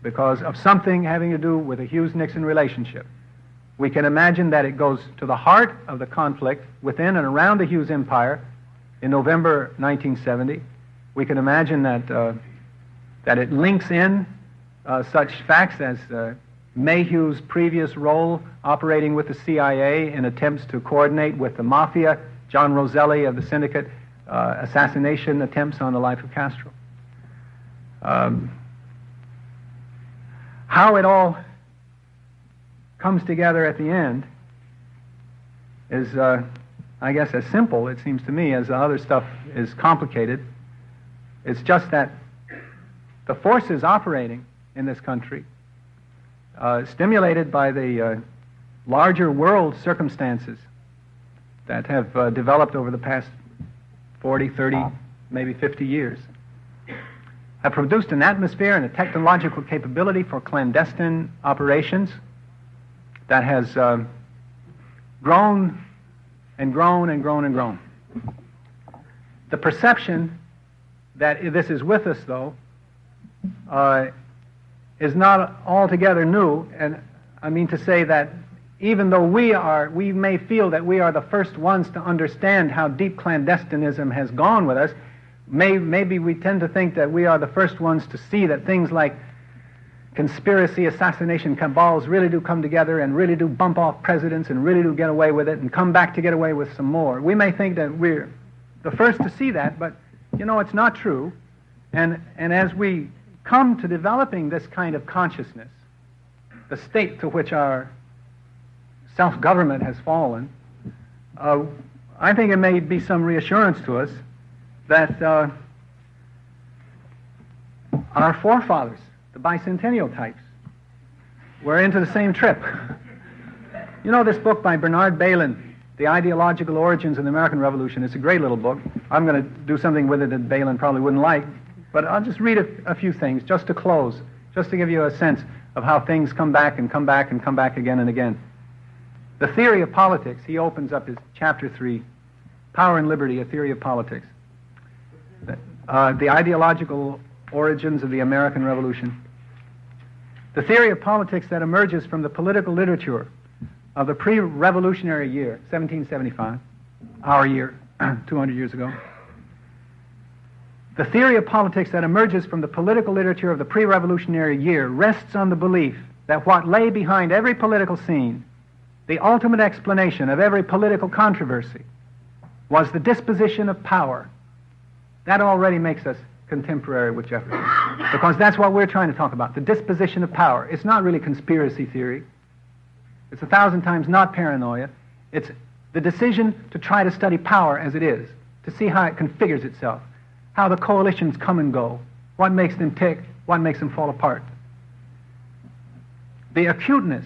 Because of something having to do with a Hughes-Nixon relationship. We can imagine that it goes to the heart of the conflict within and around the Hughes empire in November 1970. We can imagine that it links in such facts as Mayhew's previous role operating with the CIA in attempts to coordinate with the mafia, John Roselli of the syndicate, assassination attempts on the life of Castro. How it all comes together at the end is, I guess, as simple, it seems to me, as the other stuff is complicated. It's just that the forces operating in this country, stimulated by the larger world circumstances that have developed over the past 40, 30, maybe 50 years, have produced an atmosphere and a technological capability for clandestine operations that has grown and grown and grown and grown. The perception that this is with us, though, is not altogether new, and I mean to say that even though we may feel that we are the first ones to understand how deep clandestinism has gone with us, maybe we tend to think that we are the first ones to see that things like conspiracy, assassination, cabals really do come together and really do bump off presidents and really do get away with it and come back to get away with some more. We may think that we're the first to see that, but, you know, it's not true. And as we come to developing this kind of consciousness, the state to which our self-government has fallen, I think it may be some reassurance to us that our forefathers, the bicentennial types, were into the same trip. You know this book by Bernard Bailyn, The Ideological Origins of the American Revolution? It's a great little book. I'm going to do something with it that Bailyn probably wouldn't like, but I'll just read a few things just to close, just to give you a sense of how things come back and come back and come back again and again. The Theory of Politics, he opens up his chapter 3, Power and Liberty, A Theory of Politics. The Ideological Origins of the American Revolution. The theory of politics that emerges from the political literature of the pre-revolutionary year, 1775, our year, 200 years ago. The theory of politics that emerges from the political literature of the pre-revolutionary year rests on the belief that what lay behind every political scene, the ultimate explanation of every political controversy, was the disposition of power. That already makes us contemporary with Jefferson, because that's what we're trying to talk about, the disposition of power. It's not really conspiracy theory. It's 1,000 times not paranoia. It's the decision to try to study power as it is, to see how it configures itself, how the coalitions come and go, what makes them tick, what makes them fall apart. The acuteness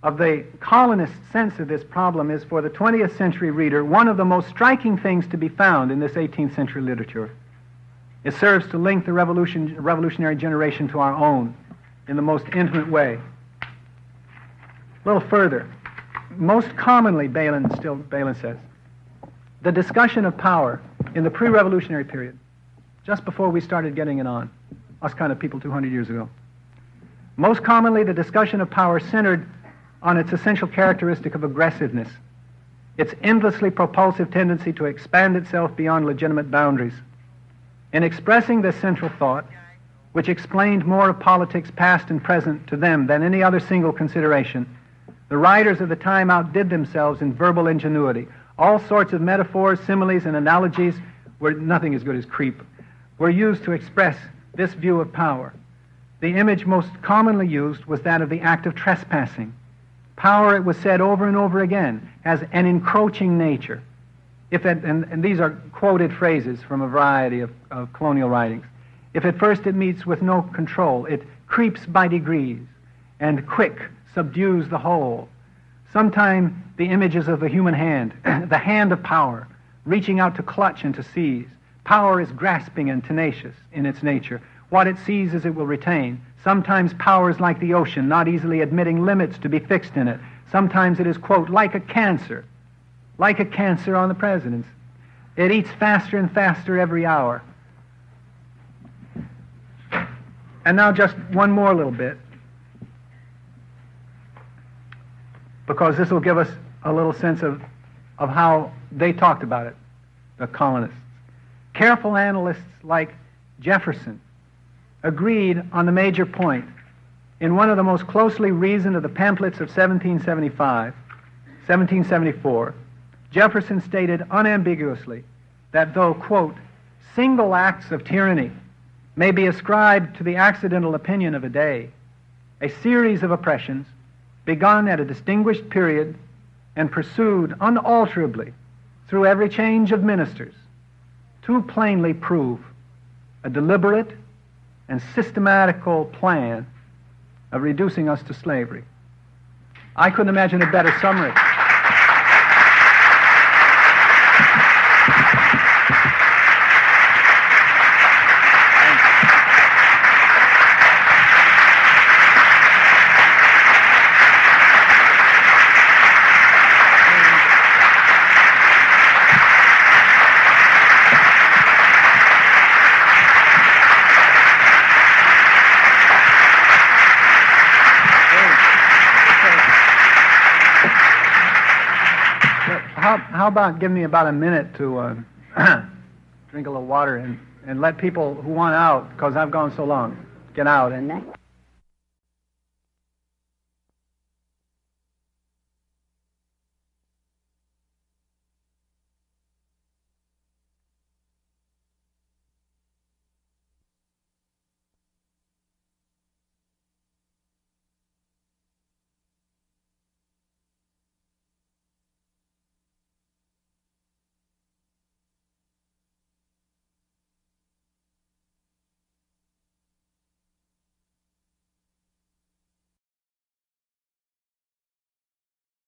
of the colonist sense of this problem is, for the 20th century reader, one of the most striking things to be found in this 18th century literature. It serves to link the revolutionary generation to our own in the most intimate way. A little further, most commonly, Bailyn says, the discussion of power in the pre-revolutionary period, just before we started getting it on, us kind of people 200 years ago, most commonly the discussion of power centered on its essential characteristic of aggressiveness, its endlessly propulsive tendency to expand itself beyond legitimate boundaries. In expressing this central thought, which explained more of politics past and present to them than any other single consideration, the writers of the time outdid themselves in verbal ingenuity. All sorts of metaphors, similes, and analogies, were nothing as good as creep, were used to express this view of power. The image most commonly used was that of the act of trespassing. Power, it was said over and over again, has an encroaching nature. And these are quoted phrases from a variety of colonial writings. If at first it meets with no control, it creeps by degrees, and quick subdues the whole. Sometimes the images of the human hand, the hand of power, reaching out to clutch and to seize. Power is grasping and tenacious in its nature. What it seizes it will retain. Sometimes power is like the ocean, not easily admitting limits to be fixed in it. Sometimes it is, quote, like a cancer on the presidency. It eats faster and faster every hour. And now just one more little bit, because this will give us a little sense of how they talked about it, the colonists. Careful analysts like Jefferson agreed on the major point. In one of the most closely reasoned of the pamphlets of 1774, Jefferson stated unambiguously that though, quote, single acts of tyranny may be ascribed to the accidental opinion of a day, a series of oppressions begun at a distinguished period and pursued unalterably through every change of ministers, too plainly prove a deliberate and systematical plan of reducing us to slavery. I couldn't imagine a better summary. How about giving me about a minute to drink a little water and let people who want out, because I've gone so long, get out.